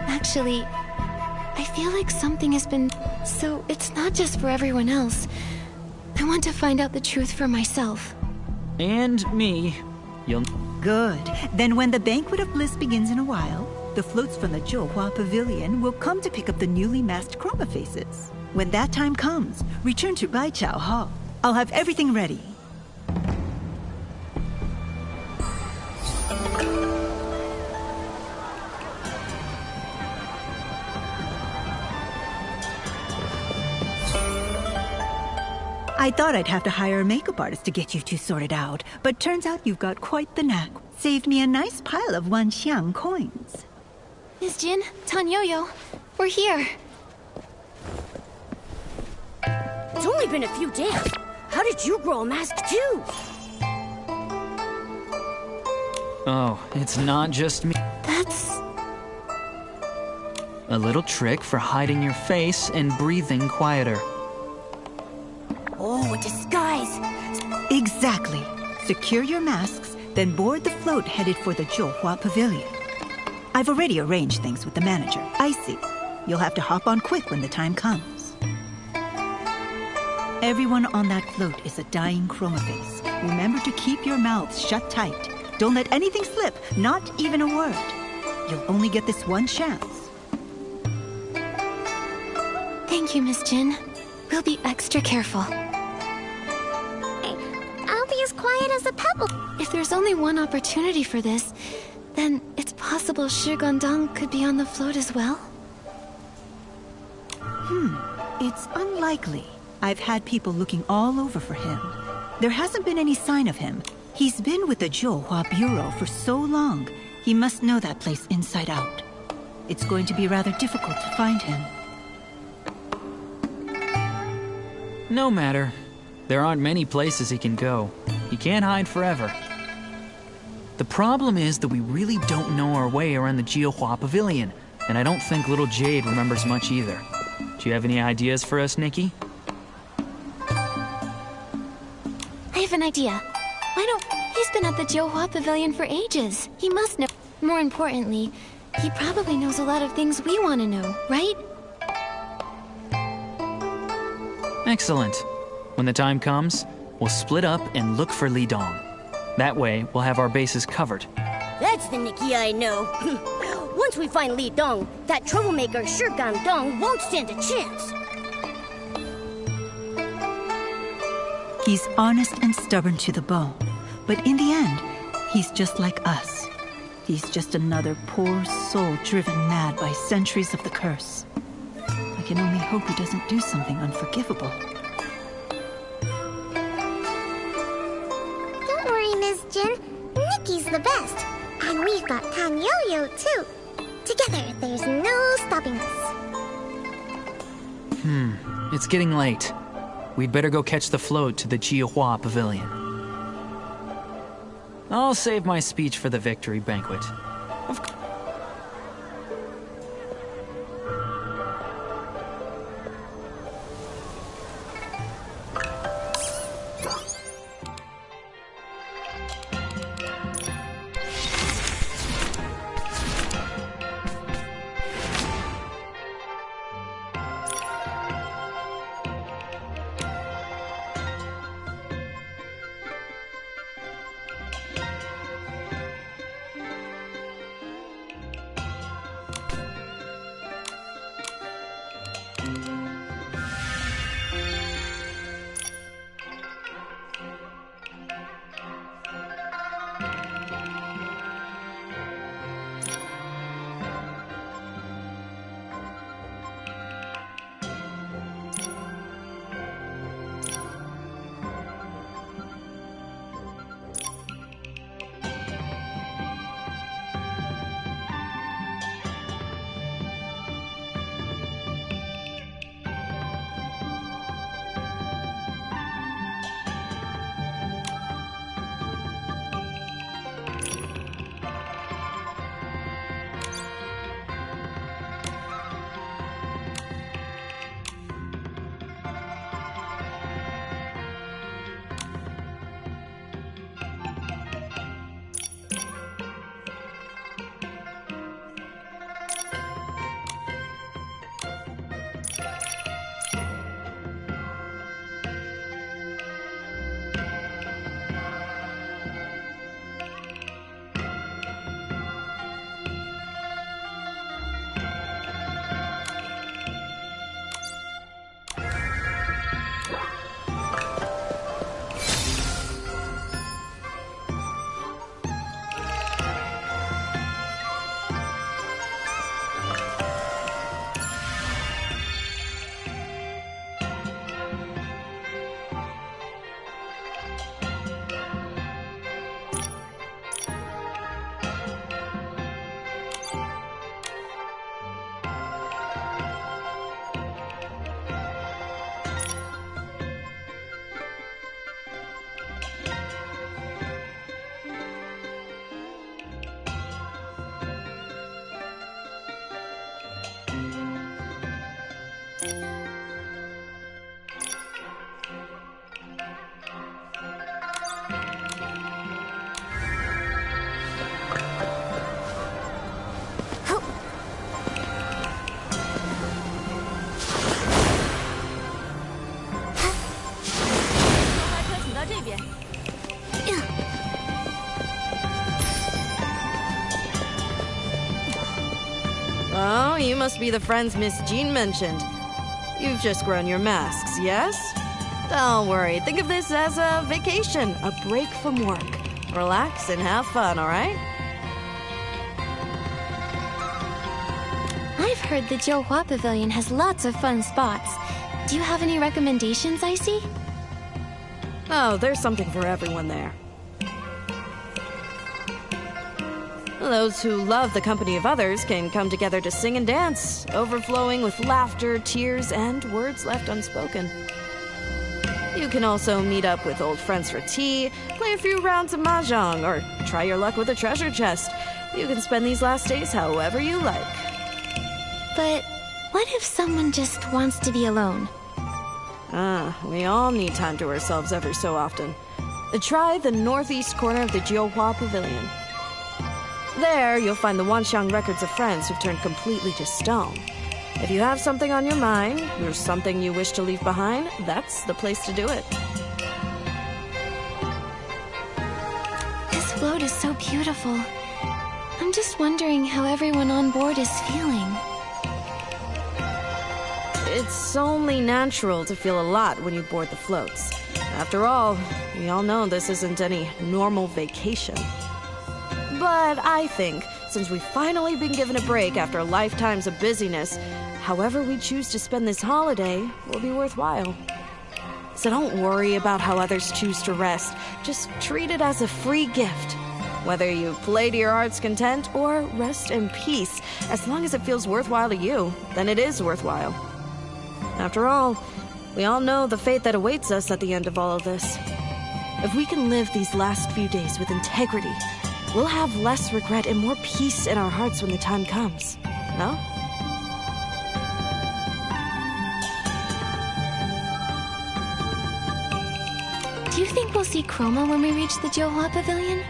S2: Actually, I feel like something has been... So it's not just for everyone else. I want to find out the truth for myself.
S8: And me. You'll...
S11: Good. Then when the Banquet of Bliss begins in a while, the floats from the Jiuhua Pavilion will come to pick up the newly masked Chroma faces. When that time comes, return to Baichao Hall. I'll have everything ready. I thought I'd have to hire a makeup artist to get you two sorted out, but turns out you've got quite the knack. Saved me a nice pile of Wanxiang coins.
S2: Miss Jin, Tan Yo-Yo, we're here.
S1: It's only been a few days. How did you grow a mask too?
S8: Oh, it's not just me.
S2: That's...
S8: A little trick for hiding your face and breathing quieter.
S1: Oh, a disguise.
S11: Exactly. Secure your masks, then board the float headed for the Jiuhua Pavilion. I've already arranged things with the manager, Icy. You'll have to hop on quick when the time comes. Everyone on that float is a dying Chroma face. Remember to keep your mouths shut tight. Don't let anything slip, not even a word. You'll only get this one chance.
S2: Thank you, Miss Jin. We'll be extra careful.
S3: I'll be as quiet as a pebble.
S2: If there's only one opportunity for this, then it's possible Shi Gandong could be on the float as well?
S11: It's unlikely. I've had people looking all over for him. There hasn't been any sign of him. He's been with the Jiuhua Bureau for so long, he must know that place inside out. It's going to be rather difficult to find him.
S8: No matter. There aren't many places he can go. He can't hide forever. The problem is that we really don't know our way around the Jiuhua Pavilion, and I don't think little Jade remembers much either. Do you have any ideas for us, Nikki?
S2: I have an idea. Why don't... He's been at the Jiuhua Pavilion for ages. He must know. More importantly, he probably knows a lot of things we want to know, right?
S8: Excellent. When the time comes, we'll split up and look for Li Dong. That way, we'll have our bases covered.
S1: That's the Nikki I know. Once we find Li Dong, that troublemaker Shi Gandong won't stand a chance.
S11: He's honest and stubborn to the bone, but in the end, he's just like us. He's just another poor soul driven mad by centuries of the curse. I can only hope he doesn't do something unforgivable.
S3: Don't worry, Miss Jin. Nikki's the best. And we've got Tan Yo-Yo, too. Together, there's no stopping us.
S8: It's getting late. We'd better go catch the float to the Jiahua Pavilion. I'll save my speech for the victory banquet.
S13: Oh, you must be the friends Miss Jean mentioned. You've just grown your masks, yes? Don't worry, think of this as a vacation, a break from work. Relax and have fun, alright?
S2: I've heard the Jiahua Pavilion has lots of fun spots. Do you have any recommendations, Icy?
S13: Oh, there's something for everyone there. Those who love the company of others can come together to sing and dance, overflowing with laughter, tears, and words left unspoken. You can also meet up with old friends for tea, play a few rounds of mahjong, or try your luck with a treasure chest. You can spend these last days however you like.
S2: But what if someone just wants to be alone?
S13: We all need time to ourselves every so often. Try the northeast corner of the Jiahua Pavilion. There, you'll find the Wanxiang records of friends who've turned completely to stone. If you have something on your mind, or something you wish to leave behind, that's the place to do it.
S2: This float is so beautiful. I'm just wondering how everyone on board is feeling.
S13: It's only natural to feel a lot when you board the floats. After all, we all know this isn't any normal vacation. But I think, since we've finally been given a break after lifetimes of busyness, however we choose to spend this holiday will be worthwhile. So don't worry about how others choose to rest. Just treat it as a free gift. Whether you play to your heart's content or rest in peace, as long as it feels worthwhile to you, then it is worthwhile. After all, we all know the fate that awaits us at the end of all of this. If we can live these last few days with integrity, we'll have less regret and more peace in our hearts when the time comes. No?
S2: Do you think we'll see Chroma when we reach the Johua Pavilion?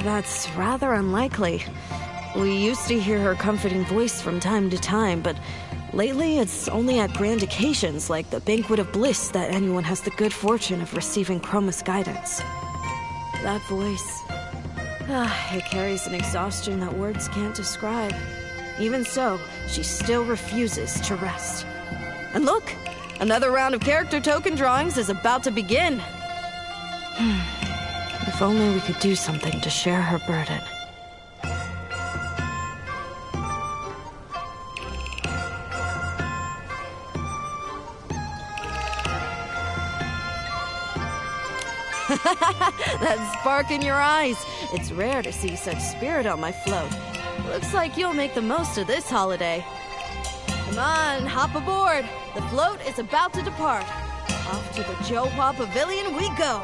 S13: That's rather unlikely. We used to hear her comforting voice from time to time, but lately it's only at grand occasions like the Banquet of Bliss that anyone has the good fortune of receiving Chroma's guidance. That voice... it carries an exhaustion that words can't describe. Even so, she still refuses to rest. And look! Another round of character token drawings is about to begin. If only we could do something to share her burden. That spark in your eyes. It's rare to see such spirit on my float. Looks like you'll make the most of this holiday. Come on, hop aboard. The float is about to depart. Off to the Johua Pavilion we go.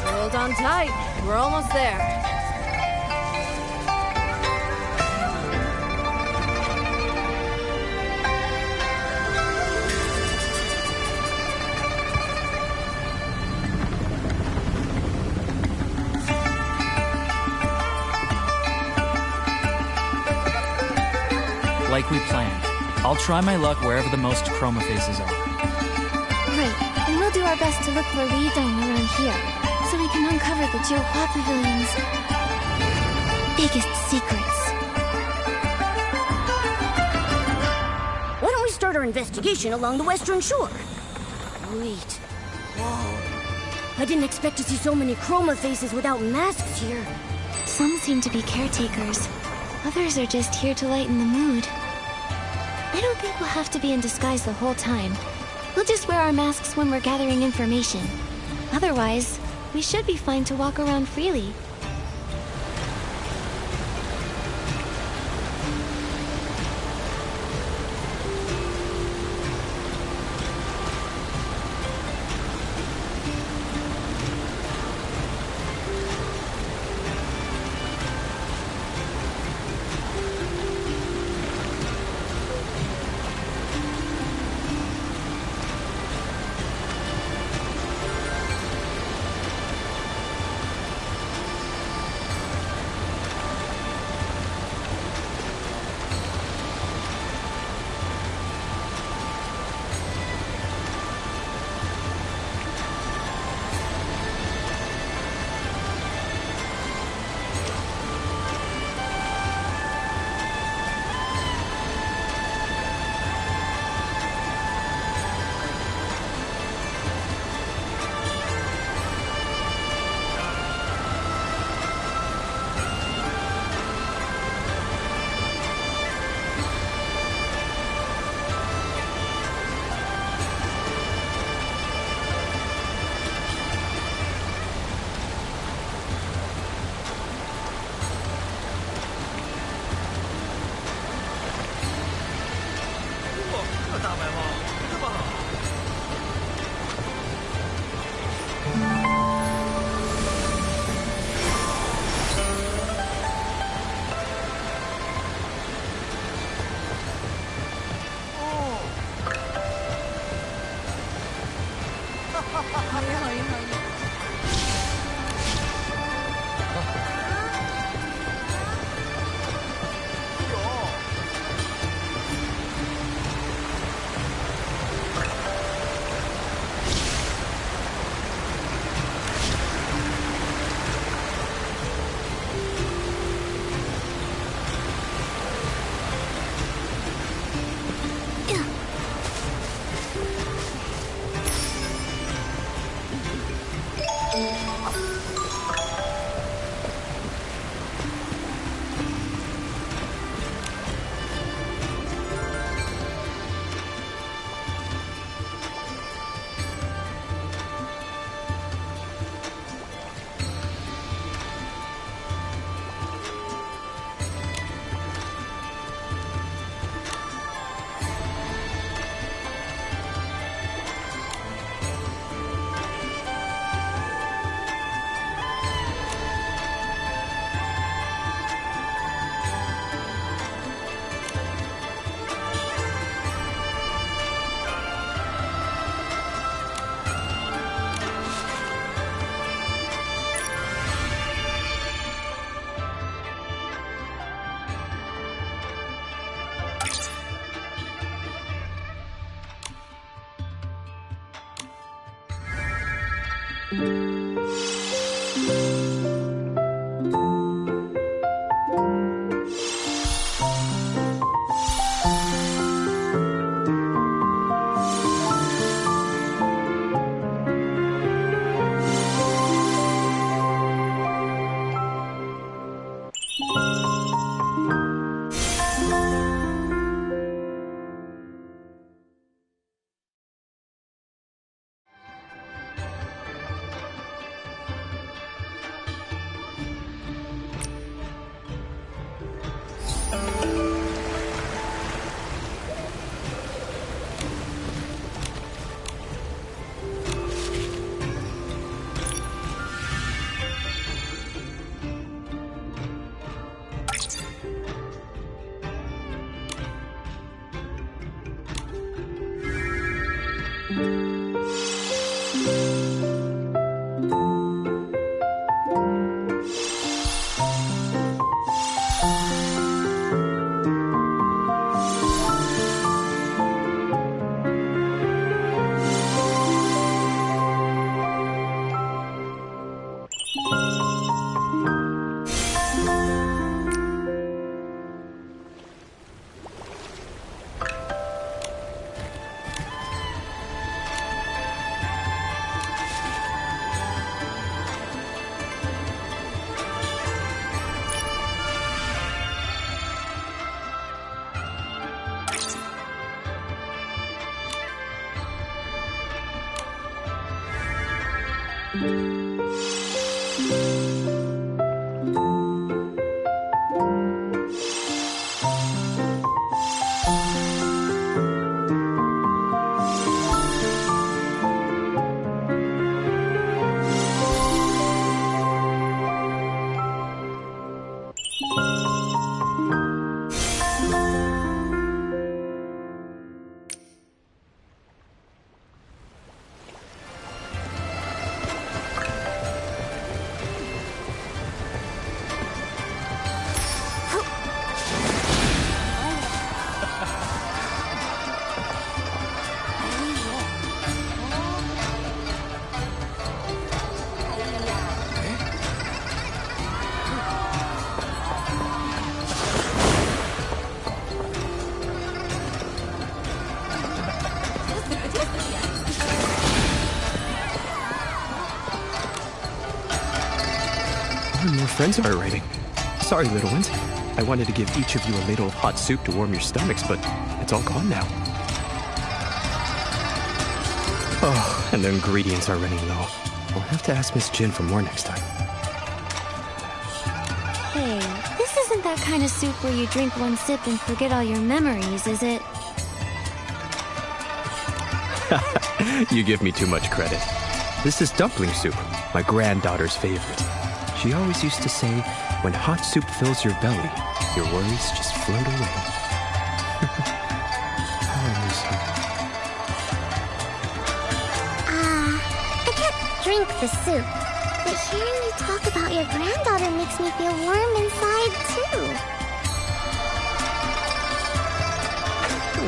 S13: Hold on tight. We're almost there.
S8: Like we planned. I'll try my luck wherever the most chroma faces are.
S2: Right, and we'll do our best to look for Lidong around here, so we can uncover the Johua Pavilion's biggest secrets.
S1: Why don't we start our investigation along the western shore? Wait. Whoa. I didn't expect to see so many chroma faces without masks here.
S2: Some seem to be caretakers. Others are just here to lighten the mood. I don't think we'll have to be in disguise the whole time. We'll just wear our masks when we're gathering information. Otherwise, we should be fine to walk around freely.
S14: More friends are arriving. Sorry, little ones. I wanted to give each of you a ladle of hot soup to warm your stomachs, but it's all gone now. Oh, and the ingredients are running low. I'll have to ask Miss Jin for more next time.
S2: Hey, this isn't that kind of soup where you drink one sip and forget all your memories, is it?
S14: You give me too much credit. This is dumpling soup, my granddaughter's favorite. She always used to say, when hot soup fills your belly, your worries just float away.
S3: I can't drink the soup, but hearing you talk about your granddaughter makes me feel warm inside, too.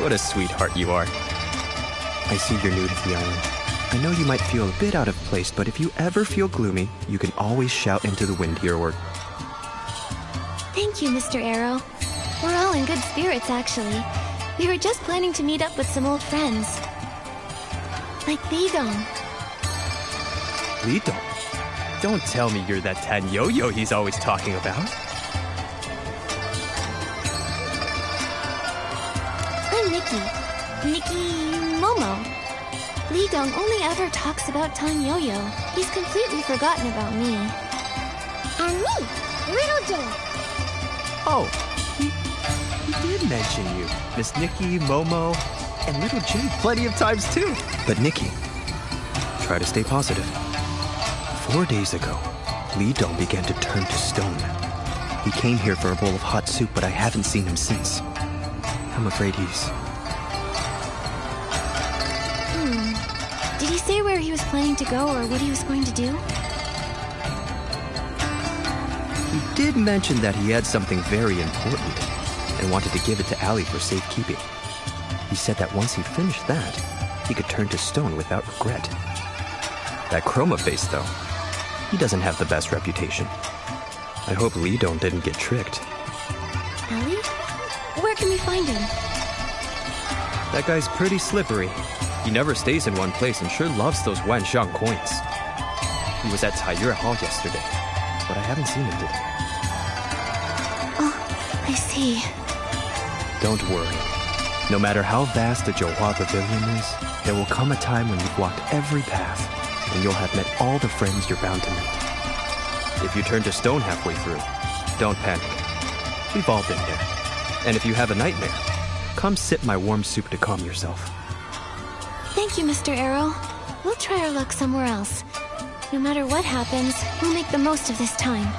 S14: What a sweetheart you are. I see you're new to the island. I know you might feel a bit out of place, but if you ever feel gloomy, you can always shout into the wind here or...
S2: Thank you, Mr. Arrow. We're all in good spirits, actually. We were just planning to meet up with some old friends. Like Lidong.
S14: Lidong? Don't tell me you're that tan yo-yo he's always talking about.
S2: I'm Nikki Momo. Lidong only ever talks about Tan Yo-Yo. He's completely forgotten about me.
S3: And me, Little Jin.
S14: Oh, he did mention you. Miss Nikki, Momo, and Little Jin plenty of times too. But Nikki, try to stay positive. 4 days ago, Lidong began to turn to stone. He came here for a bowl of hot soup, but I haven't seen him since. I'm afraid he's...
S2: Did he say where he was planning to go or what he was going to do?
S14: He did mention that he had something very important and wanted to give it to Allie for safekeeping. He said that once he finished that, he could turn to stone without regret. That chroma face, though, he doesn't have the best reputation. I hope Lidong didn't get tricked.
S2: Ellie? Where can we find him?
S14: That guy's pretty slippery. He never stays in one place and sure loves those Wanxiang coins. He was at Taiyue Hall yesterday, but I haven't seen him today.
S2: Oh, I see.
S14: Don't worry. No matter how vast the Zhouhua Pavilion is, there will come a time when you've walked every path, and you'll have met all the friends you're bound to meet. If you turn to stone halfway through, don't panic. We've all been there. And if you have a nightmare, come sip my warm soup to calm yourself.
S2: Thank you, Mr. Arrow. We'll try our luck somewhere else. No matter what happens, we'll make the most of this time.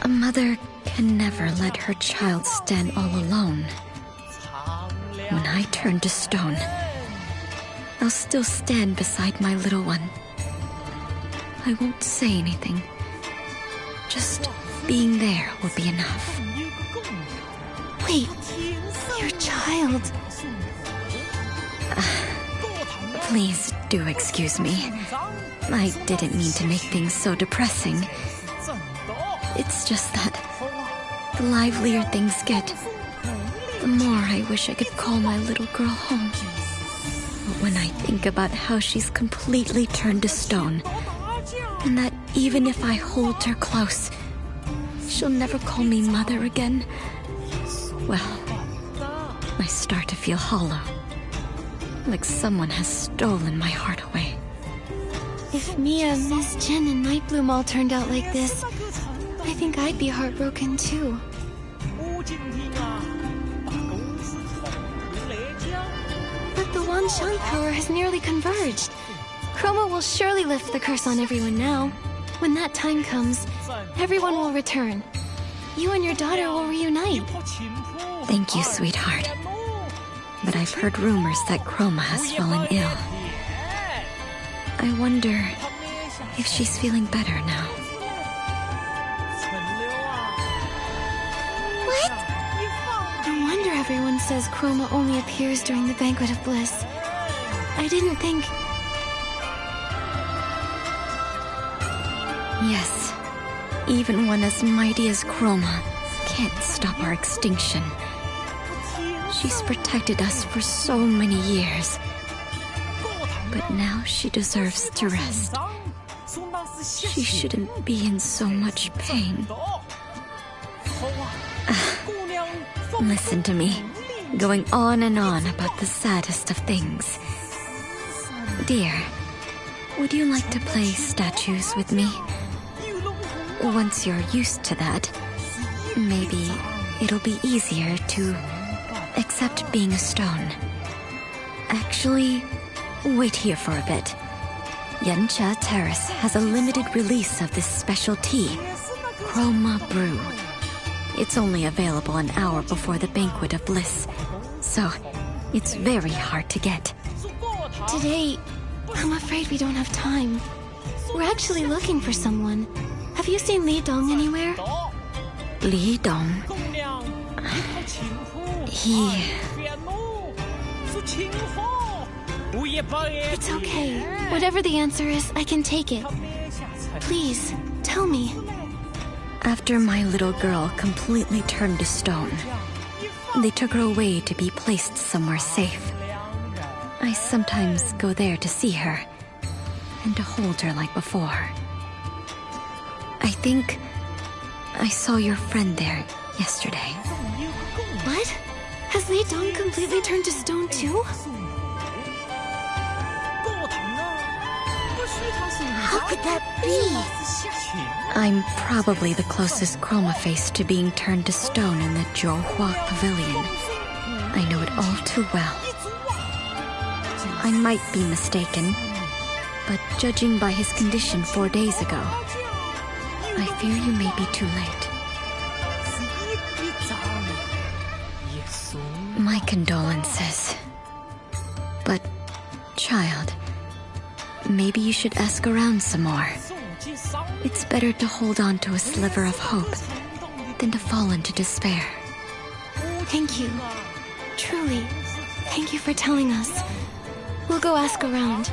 S2: A mother can never let her child stand all alone. When I turn to stone, I'll still stand beside my little one. I won't say anything. Just being there will be enough. Wait, your child. Please do excuse me. I didn't mean to make things so depressing. It's just that the livelier things get, the more I wish I could call my little girl home. But when I think about how she's completely turned to stone, and that even if I hold her close, she'll never call me mother again, well, I start to feel hollow. Like someone has stolen my heart away. If Mia, Miss Jen, and Nightbloom all turned out like this, I think I'd be heartbroken too. But the Wanxiang power has nearly converged. Chroma will surely lift the curse on everyone now. When that time comes, everyone will return. You and your daughter will reunite. Thank you, sweetheart. But I've heard rumors that Chroma has fallen ill. I wonder if she's feeling better now. No wonder everyone says Chroma only appears during the Banquet of Bliss. I didn't think... Yes, even one as mighty as Chroma can't stop our extinction. She's protected us for so many years. But now she deserves to rest. She shouldn't be in so much pain. Listen to me, going on and on about the saddest of things. Dear, would you like to play statues with me? Once you're used to that, maybe it'll be easier to accept being a stone. Actually, wait here for a bit.
S15: Yancha Terrace has a limited release of this special tea, Chroma Brew. It's only available an hour before the Banquet of Bliss, so it's very hard to get.
S2: Today, I'm afraid we don't have time. We're actually looking for someone. Have you seen Li Dong anywhere?
S15: Li Dong?
S2: It's okay. Whatever the answer is, I can take it. Please, tell me.
S15: After my little girl completely turned to stone, they took her away to be placed somewhere safe. I sometimes go there to see her, and to hold her like before. I think I saw your friend there yesterday.
S2: What? Has Li Dong completely turned to stone too?
S1: How could that be?
S15: I'm probably the closest chroma face to being turned to stone in the Zhouhua Pavilion. I know it all too well. I might be mistaken, but judging by his condition 4 days ago, I fear you may be too late. My condolences. But, child, maybe you should ask around some more. It's better to hold on to a sliver of hope than to fall into despair.
S2: Thank you. Truly, thank you for telling us. We'll go ask around.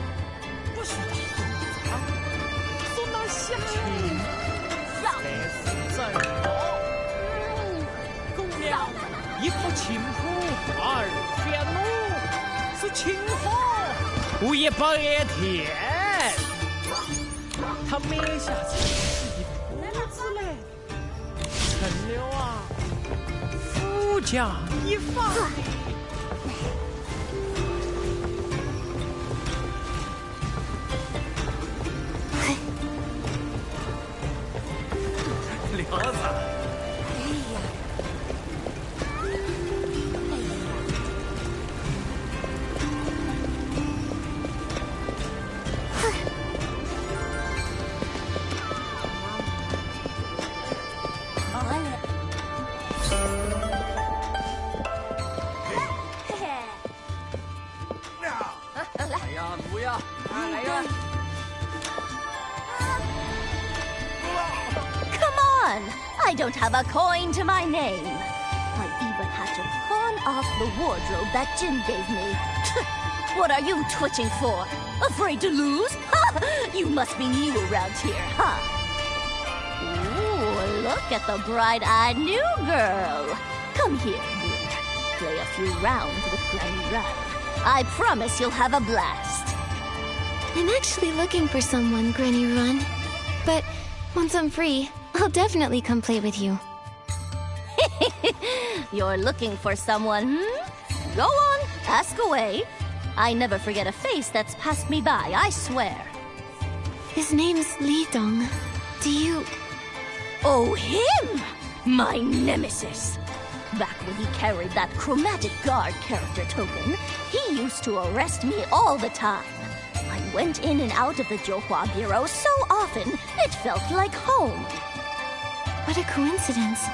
S16: Come on! I don't have a coin to my name. I even had to pawn off the wardrobe that Jin gave me. What are you twitching for? Afraid to lose? You must be new around here, huh? Ooh, look at the bright-eyed new girl. Come here, dear. Play a few rounds with Granny Run. I promise you'll have a blast.
S2: I'm actually looking for someone, Granny Run. But once I'm free, I'll definitely come play with you.
S16: You're looking for someone, hmm? Go on, ask away. I never forget a face that's passed me by, I swear.
S2: His name's Li Dong. Do you...
S16: Oh, him! My nemesis. Back when he carried that chromatic guard character token, he used to arrest me all the time. I went in and out of the Zhouhua Bureau so often, it felt like home.
S2: What a coincidence.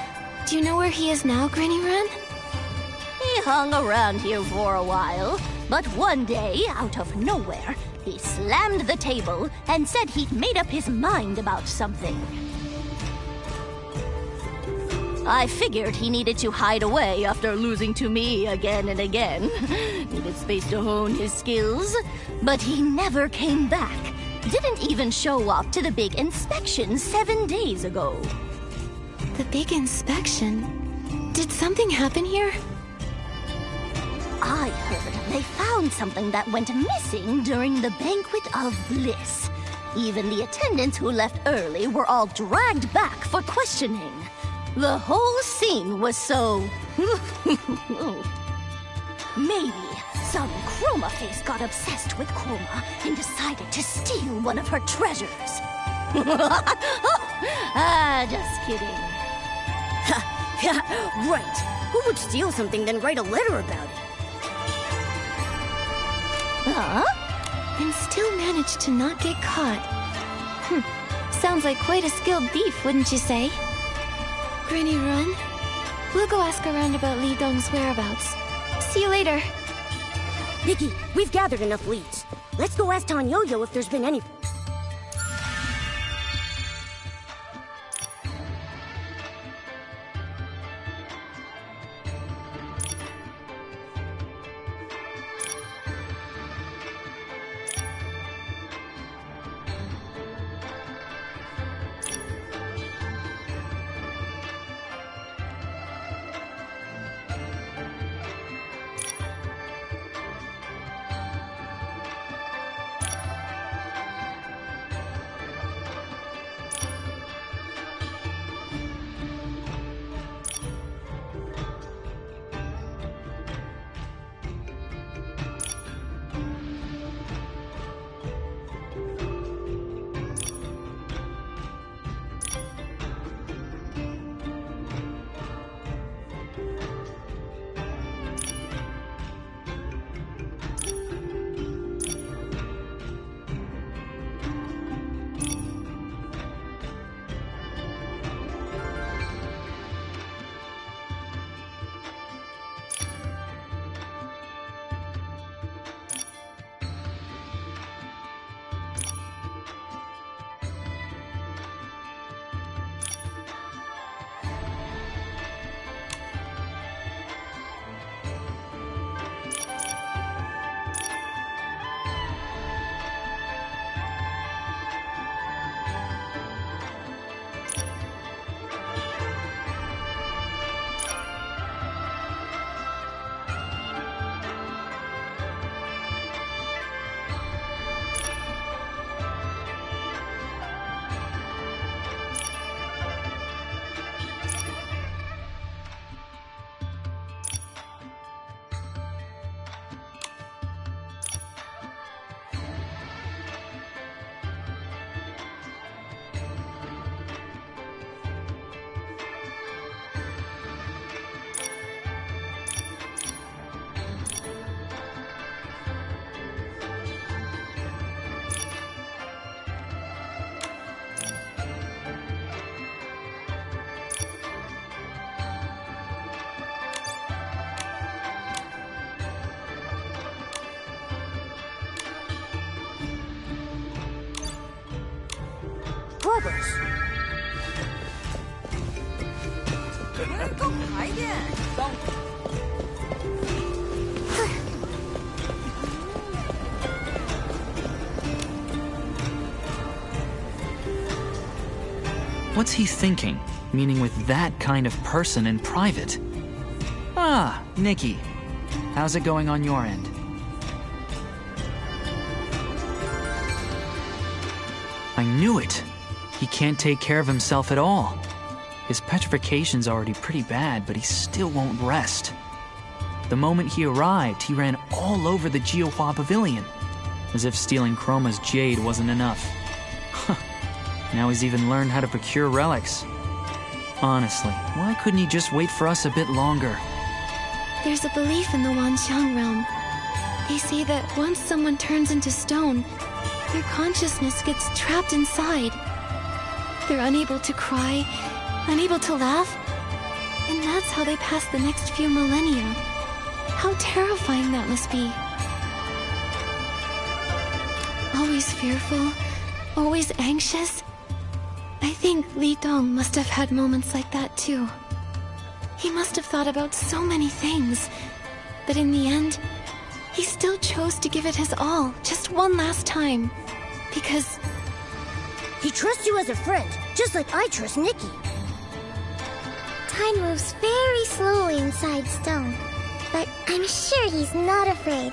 S2: Do you know where he is now, Granny Run?
S16: He hung around here for a while, but one day, out of nowhere, he slammed the table and said he'd made up his mind about something. I figured he needed to hide away after losing to me again and again. Needed space to hone his skills. But he never came back. Didn't even show up to the big inspection 7 days ago.
S2: The big inspection? Did something happen here?
S16: I heard they found something that went missing during the Banquet of Bliss. Even the attendants who left early were all dragged back for questioning. The whole scene was so... Maybe some chroma face got obsessed with chroma and decided to steal one of her treasures. Just kidding.
S1: Right. Who would steal something then write a letter about it?
S16: Huh?
S2: and still managed to not get caught. Sounds like quite a skilled thief, wouldn't you say? Granny Run, we'll go ask around about Li Dong's whereabouts. See you later.
S1: Nikki, we've gathered enough leads. Let's go ask Tan Yo-Yo if there's been any... Progress.
S8: What's he thinking? Meaning with that kind of person in private? Ah, Nikki. How's it going on your end? I knew it. He can't take care of himself at all. His petrification's already pretty bad, but he still won't rest. The moment he arrived, he ran all over the Jiuhua Pavilion, as if stealing Chroma's jade wasn't enough. Now he's even learned how to procure relics. Honestly, why couldn't he just wait for us a bit longer?
S2: There's a belief in the Wanxiang realm. They say that once someone turns into stone, their consciousness gets trapped inside. They're unable to cry, unable to laugh, and that's how they pass the next few millennia. How terrifying that must be. Always fearful, always anxious. I think Li Dong must have had moments like that too. He must have thought about so many things, but in the end, he still chose to give it his all, just one last time. Because...
S1: he trusts you as a friend, just like I trust Nikki.
S3: Time moves very slowly inside stone, but I'm sure he's not afraid.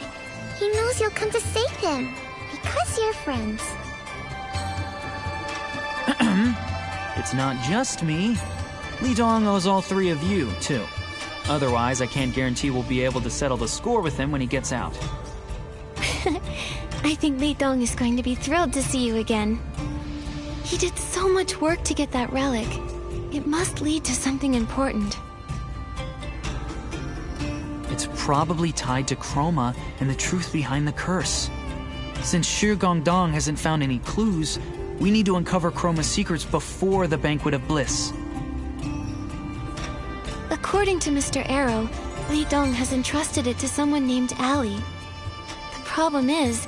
S3: He knows you'll come to save him, because you're friends.
S8: It's not just me. Li Dong owes all three of you, too. Otherwise, I can't guarantee we'll be able to settle the score with him when he gets out.
S2: I think Li Dong is going to be thrilled to see you again. He did so much work to get that relic. It must lead to something important.
S8: It's probably tied to Chroma and the truth behind the curse. Since Shi Gongdong hasn't found any clues, we need to uncover Chroma's secrets before the Banquet of Bliss.
S2: According to Mr. Arrow, Li Dong has entrusted it to someone named Allie. The problem is,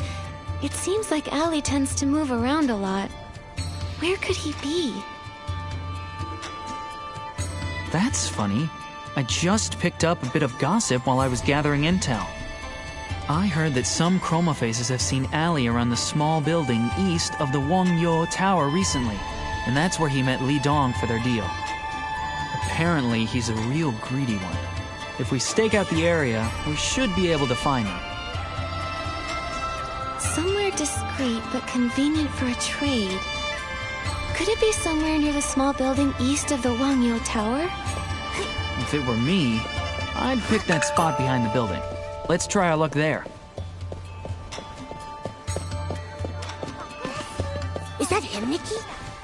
S2: it seems like Allie tends to move around a lot. Where could he be?
S8: That's funny. I just picked up a bit of gossip while I was gathering intel. I heard that some Chroma faces have seen Allie around the small building east of the Wanxiang Tower recently, and that's where he met Li Dong for their deal. Apparently, he's a real greedy one. If we stake out the area, we should be able to find him.
S2: Somewhere discreet but convenient for a trade. Could it be somewhere near the small building east of the Wanxiang Tower?
S8: If it were me, I'd pick that spot behind the building. Let's try our luck there.
S1: Is that him, Nikki?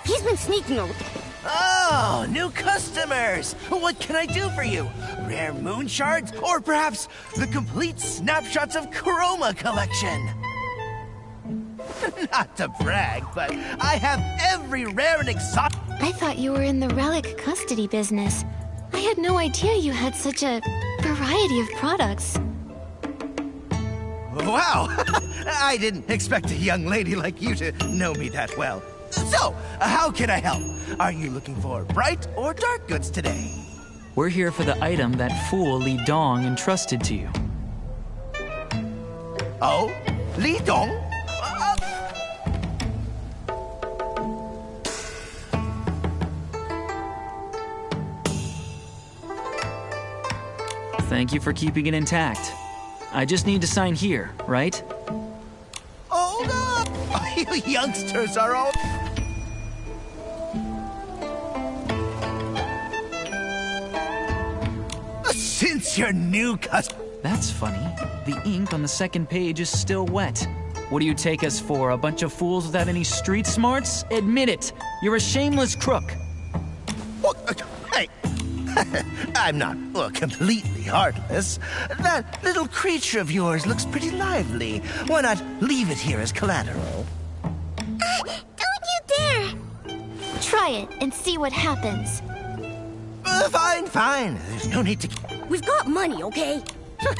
S1: He's been sneaking around.
S17: Oh, new customers! What can I do for you? Rare moon shards? Or perhaps the complete snapshots of Chroma collection? Not to brag, but I have every rare and exotic...
S2: I thought you were in the relic custody business. I had no idea you had such a variety of products.
S17: Wow! I didn't expect a young lady like you to know me that well. So, how can I help? Are you looking for bright or dark goods today?
S8: We're here for the item that fool Li Dong entrusted to you.
S17: Oh? Li Dong?
S8: Thank you for keeping it intact. I just need to sign here, right?
S17: Hold up! You youngsters are all... Since your new
S8: That's funny. The ink on the second page is still wet. What do you take us for, a bunch of fools without any street smarts? Admit it! You're a shameless crook!
S17: Hey! I'm not completely heartless. That little creature of yours looks pretty lively. Why not leave it here as collateral?
S2: Don't you dare! Try it and see what happens.
S17: Fine. There's no need to...
S1: We've got money, okay?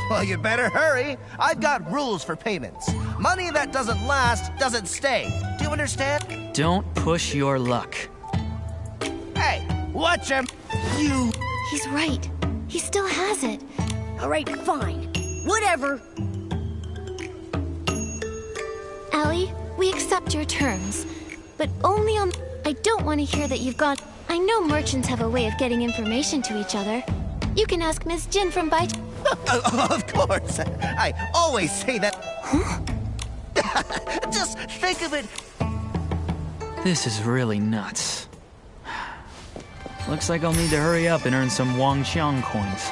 S17: Well, you better hurry. I've got rules for payments. Money that doesn't last doesn't stay. Do you understand?
S8: Don't push your luck.
S17: Hey, watch him. You...
S2: He's right. He still has it.
S1: All right, fine. Whatever.
S2: Allie, we accept your terms. But only on... I don't want to hear that you've got... I know merchants have a way of getting information to each other. You can ask Miss Jin from Bai...
S17: Of course. I always say that...
S2: Huh?
S17: Just think of it...
S8: This is really nuts. Looks like I'll need to hurry up and earn some Wanxiang coins.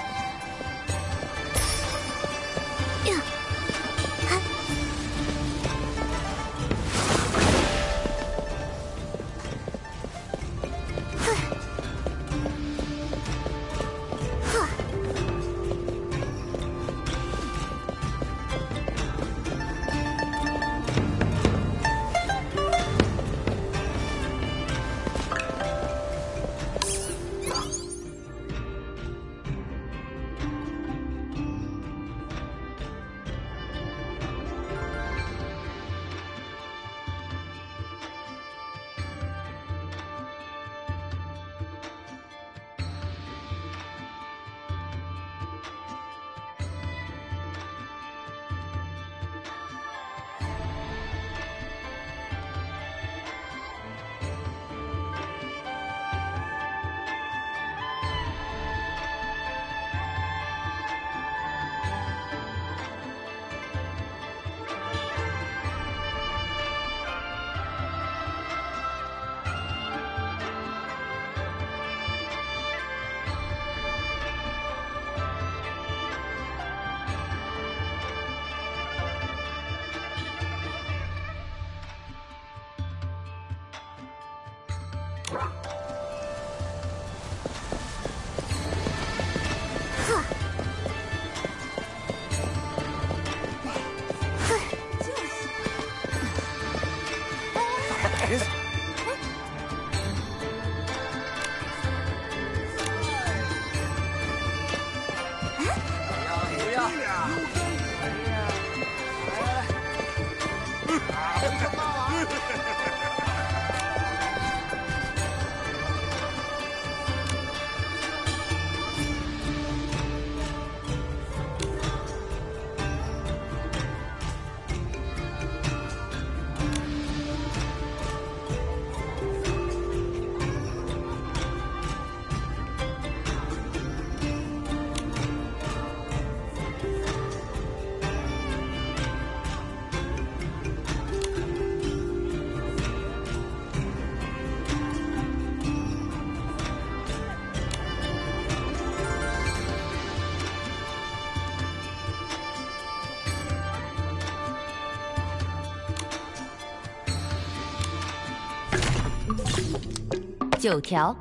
S10: 9条。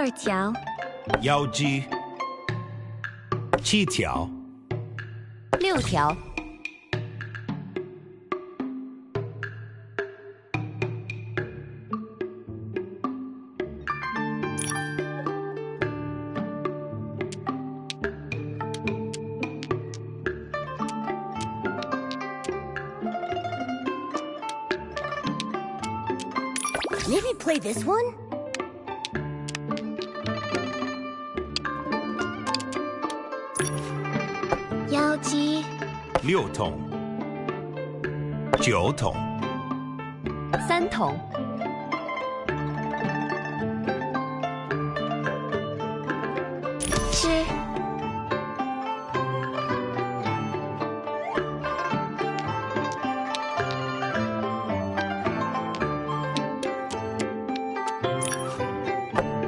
S3: 2条。
S4: 妖姬。7条。
S10: 6条。
S1: Maybe play this one?
S3: 妖姬。
S4: 6筒。9筒。
S10: 3筒。
S3: 吃。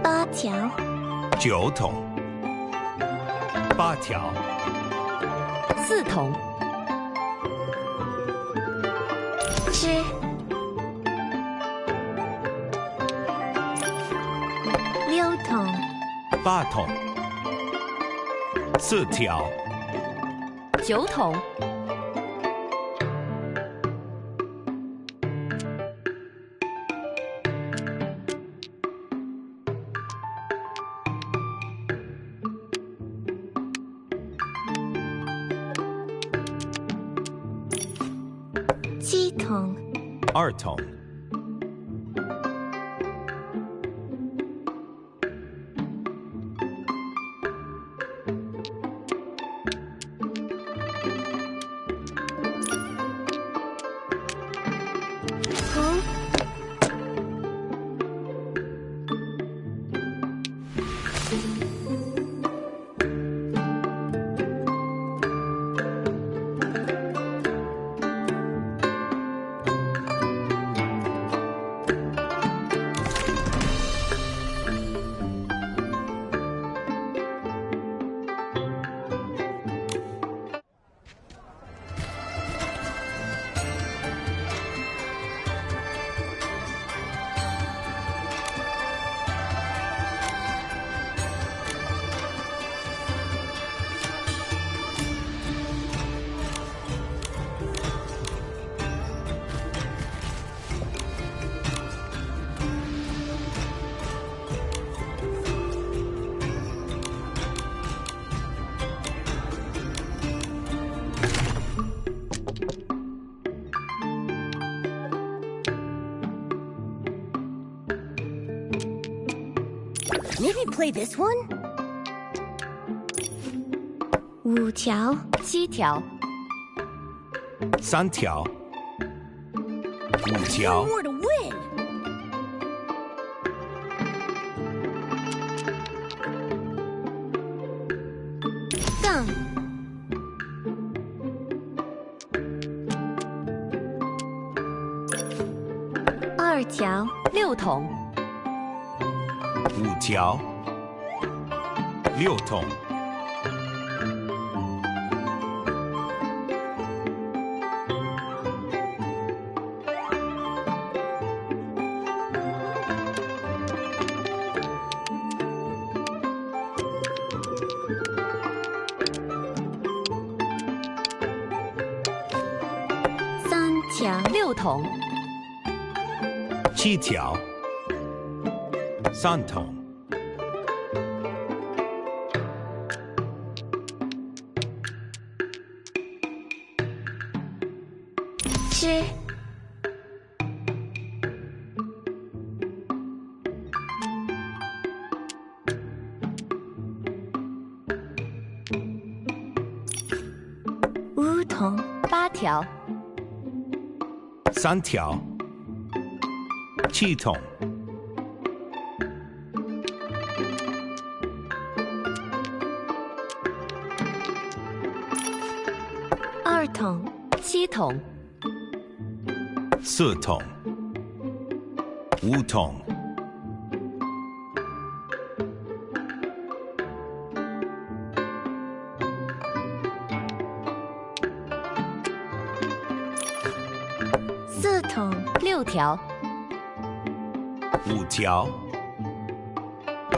S3: 8条。
S4: 9筒。 8条。
S10: 4筒。
S3: 吃。 6筒。
S4: 8筒。 4条。
S10: 9筒。
S3: 7筒。
S4: 2筒。
S3: 8
S1: play this one?
S3: 5条、
S10: 7条、
S4: 3条、5条、
S1: One more to win!
S3: 杠、 2条、
S10: 6筒、
S4: 5条、6筒、
S3: 3条、
S10: 6筒、
S4: 7条、3筒、
S3: 吃、 5筒、
S10: 8条、
S4: 3条、7筒、
S3: 2筒、
S10: 7筒、
S4: 4筒、5筒、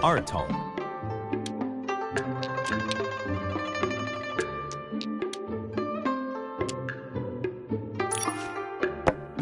S3: 4筒、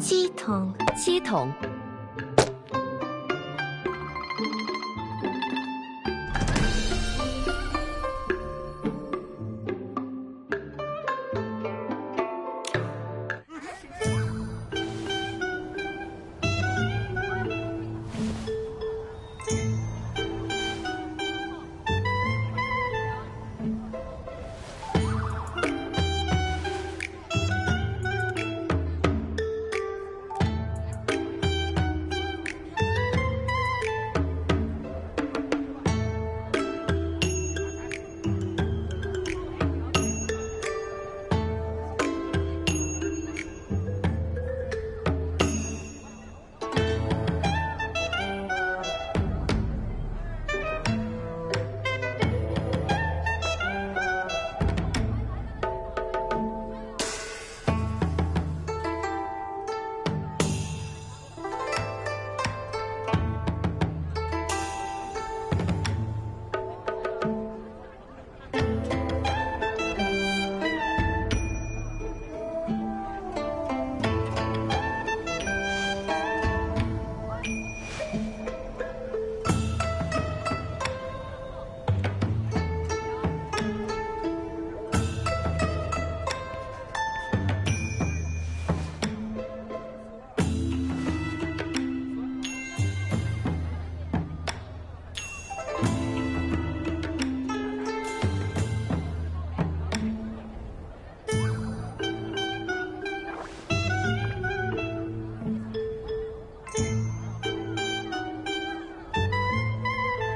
S10: 6条、
S4: 5条、2筒、
S3: 7筒、
S10: 7筒、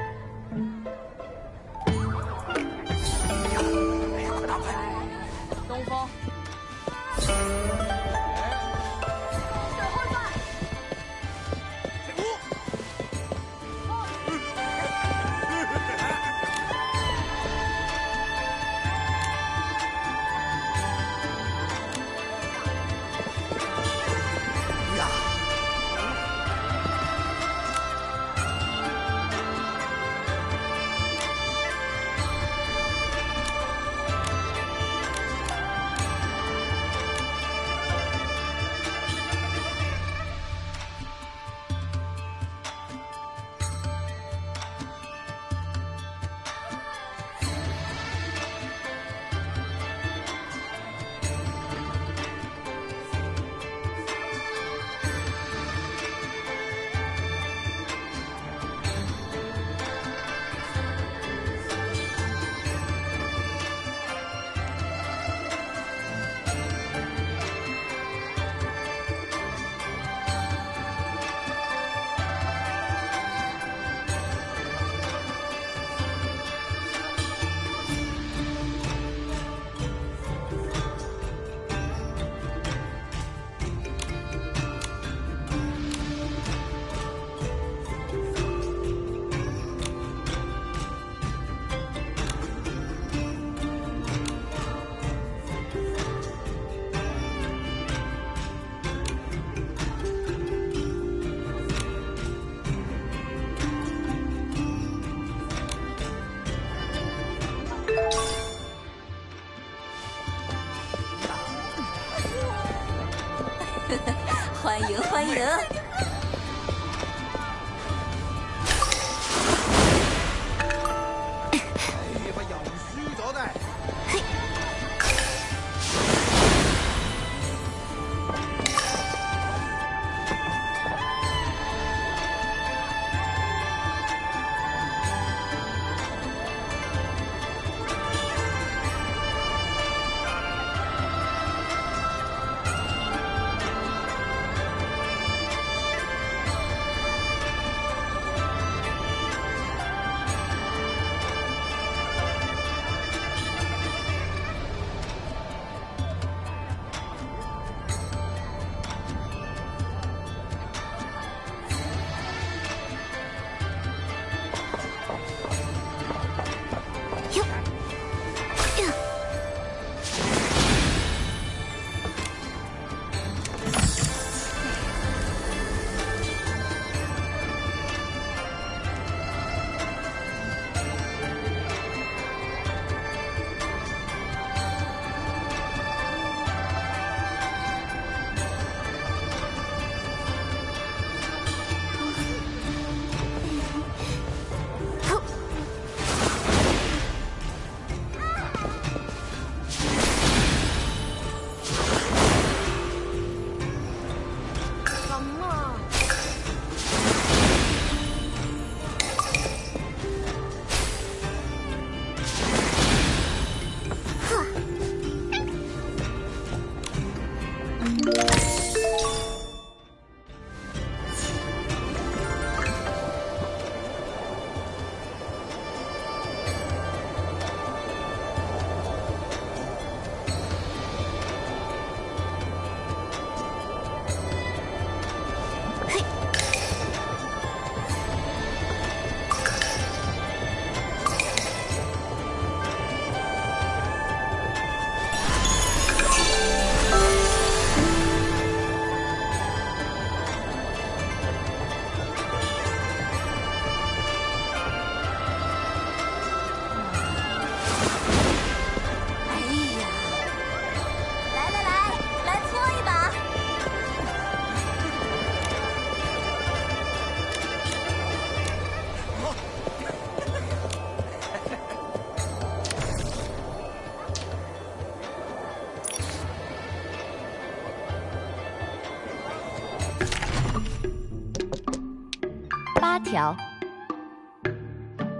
S16: 欢迎欢迎。
S10: 8条。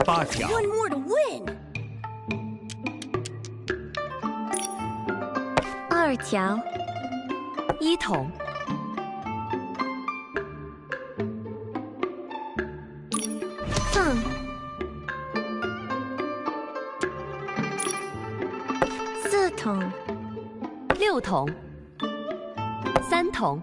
S4: 8条。
S1: One more to win.
S10: 2条。1筒。
S2: 放。4筒。
S10: 6筒。3筒。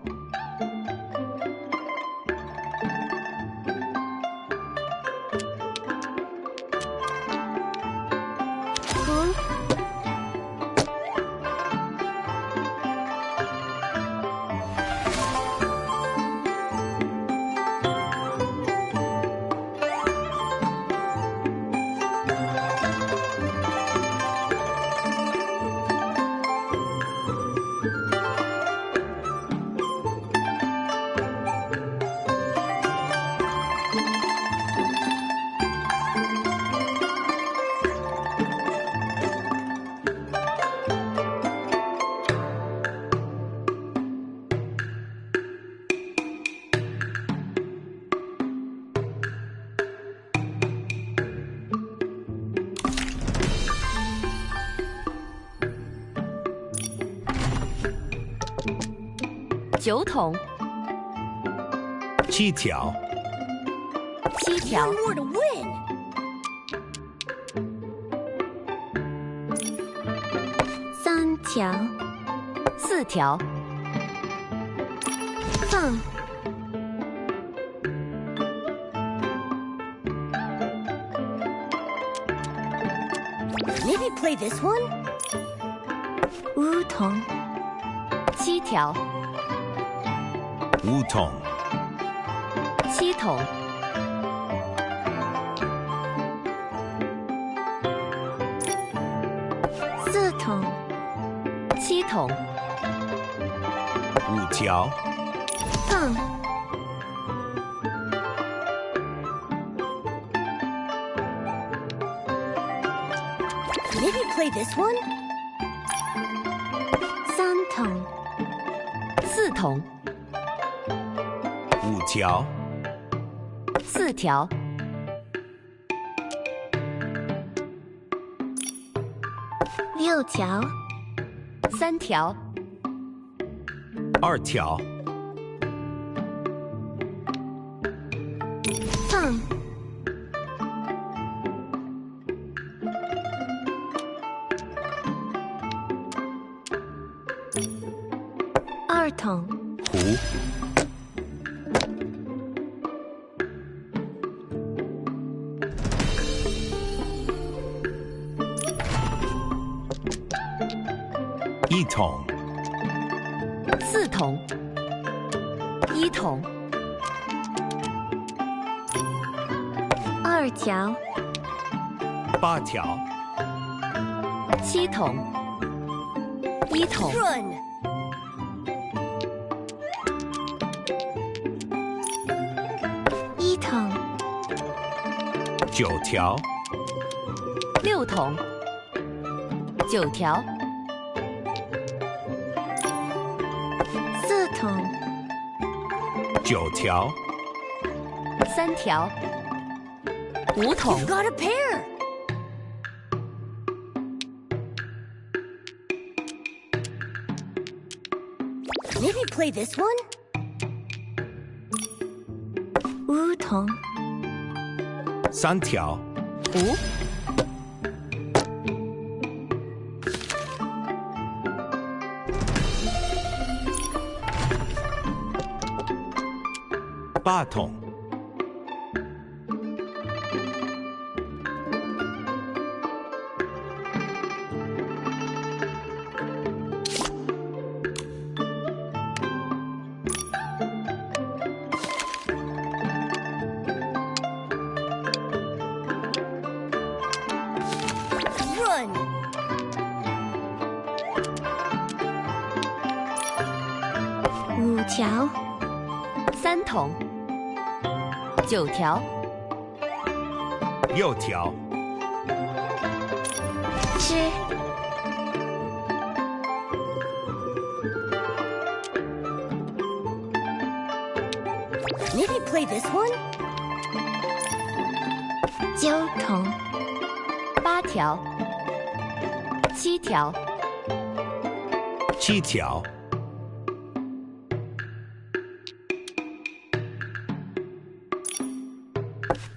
S10: 9筒。
S4: 7条。
S10: 7条。
S1: One more to win.
S2: 3条。
S10: 4条。
S2: 放。
S1: Maybe play this one?
S2: 5筒。
S10: 7条。
S4: 5筒。
S10: 7筒。
S2: 4筒。
S10: 7筒。
S4: 5条。
S1: Maybe play this one?
S3: 3筒
S10: 4筒
S4: 5条。
S10: 4条
S3: 6条
S10: 3条
S4: 2条。
S3: 放2筒
S4: 胡。1筒。
S10: 4筒1筒
S3: 2条
S4: 8条。
S10: 7筒1筒
S1: Run!
S3: 1筒
S4: 9条。
S10: 6筒9条
S3: 4筒
S4: 9条。
S10: 3条5筒
S1: You've got a pair! Maybe play this one?
S3: 5筒
S4: 3条。
S10: 58
S4: 筒。
S1: Run!
S3: 5条
S10: 3筒9条
S4: 6条。
S3: 吃
S1: Maybe play this one?
S3: 9筒
S10: 8条7条
S4: 7条。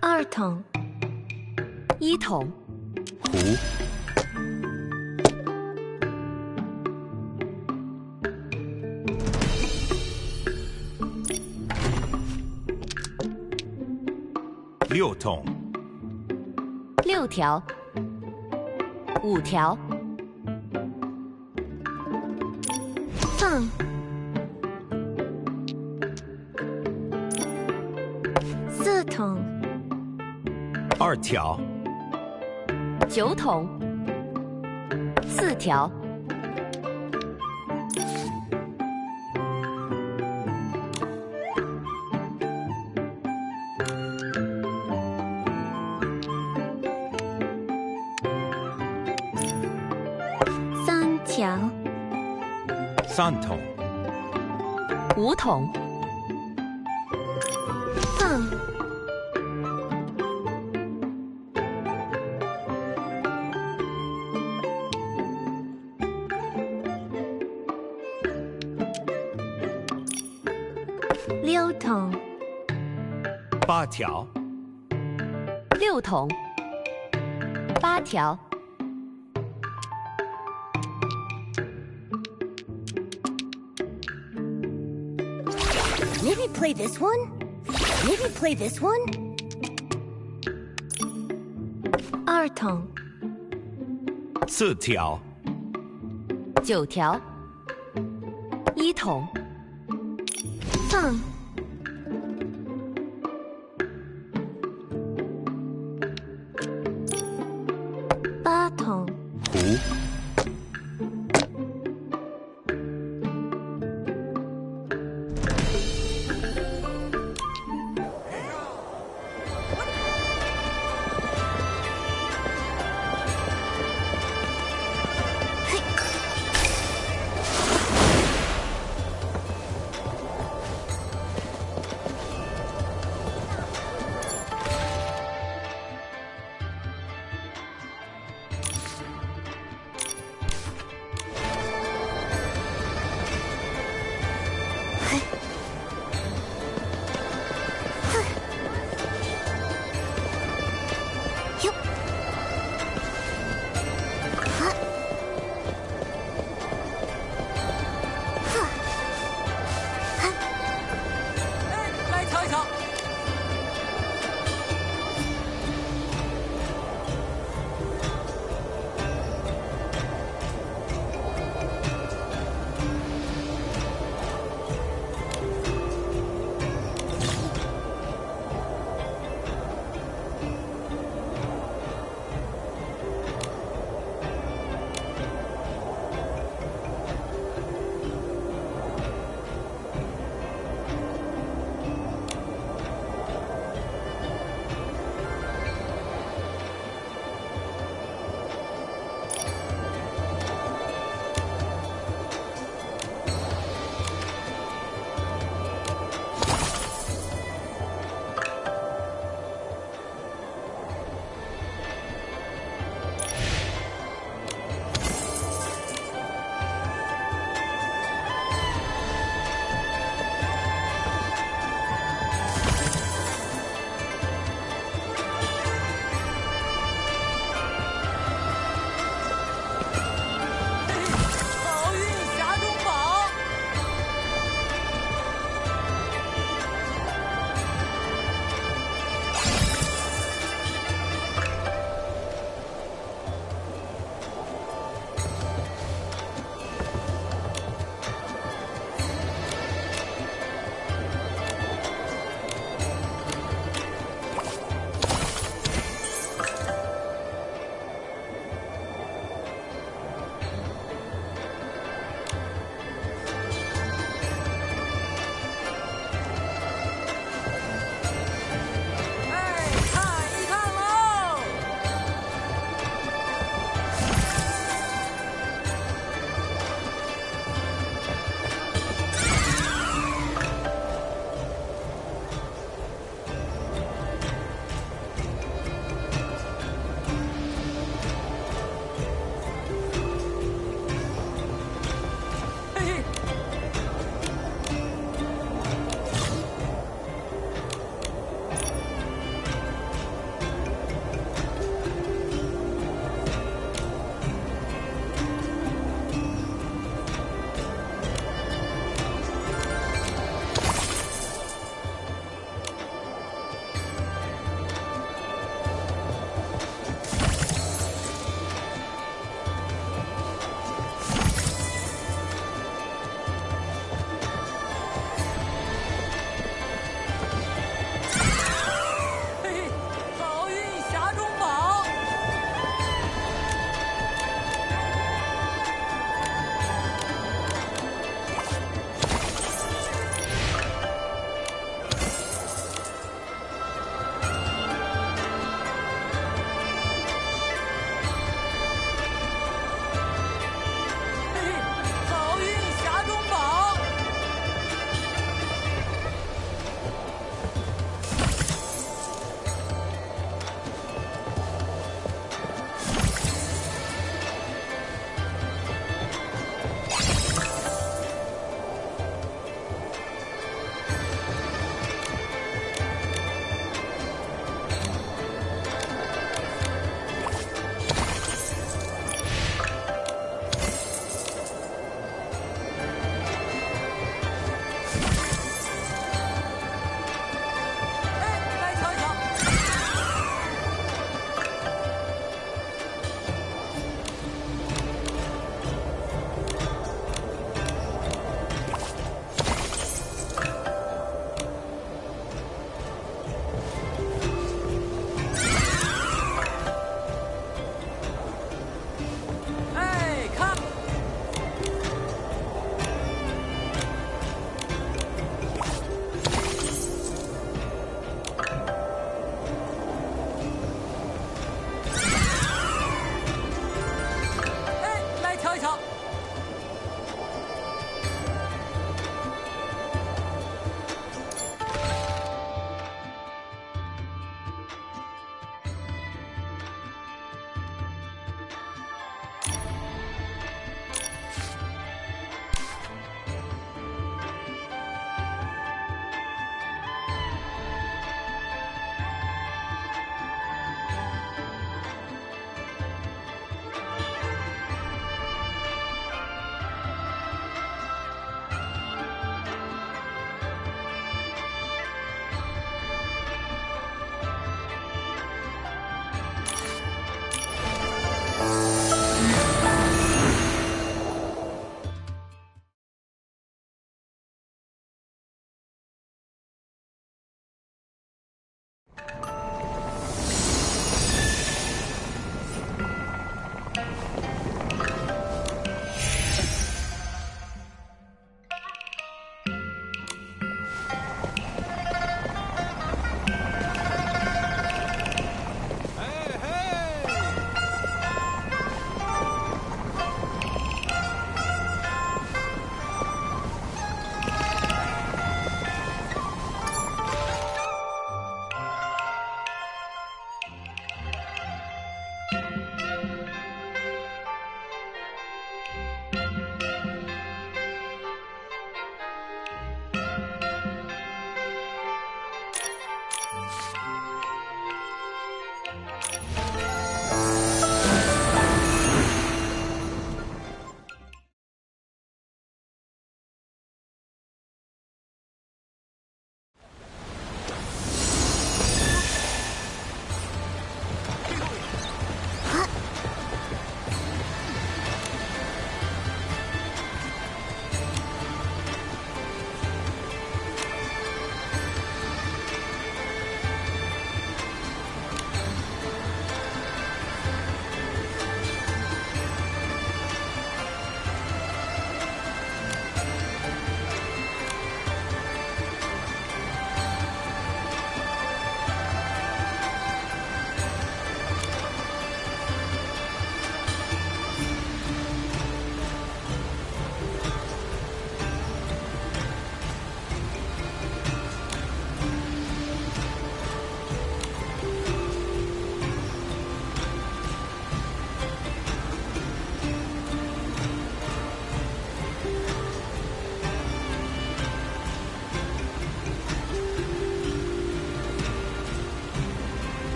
S3: 2筒
S10: 1筒
S4: 胡。 6筒。
S10: 6条5条
S3: 放4筒
S4: 2条。
S10: 9筒4条
S3: 3条
S4: 3筒。
S10: 5筒
S3: 放6筒
S4: 8条。
S10: 6筒8条
S1: Maybe play this one? Maybe play this one?
S3: 2筒
S4: 4条。
S10: 9条1筒
S3: 放8筒
S4: 胡。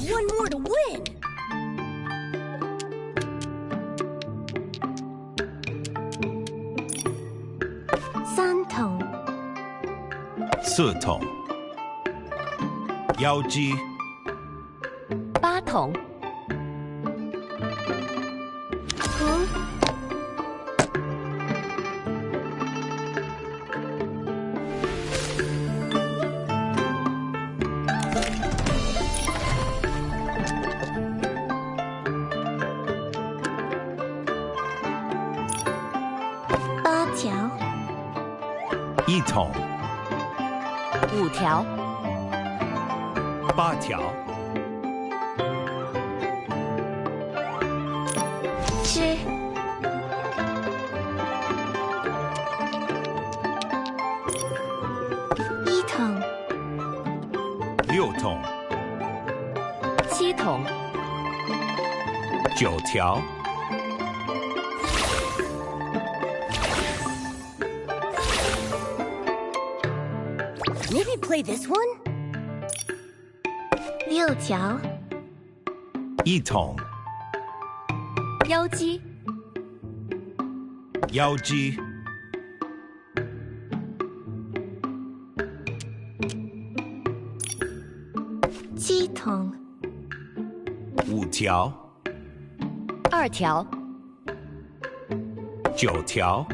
S1: One more to win!
S4: Four桶妖姬
S10: 8桶
S3: 8条
S4: 1桶
S10: 5条
S4: 8条
S3: 吃1桶
S4: 6桶
S10: 7桶
S4: 9条
S1: Maybe play this one?
S3: 6条
S4: 1桶
S10: 妖姬
S4: 妖姬
S3: 7桶
S4: 5条
S10: 2条
S4: 9条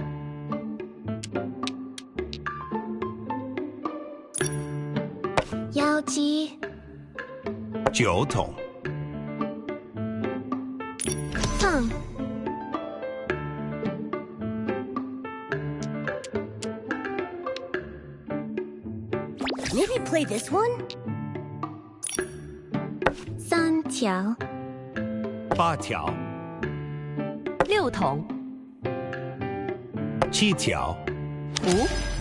S3: 妖姬
S4: 9桶
S3: 放
S1: Maybe play this one?
S3: 3条
S4: 8条
S10: 6桶
S4: 7条
S10: 5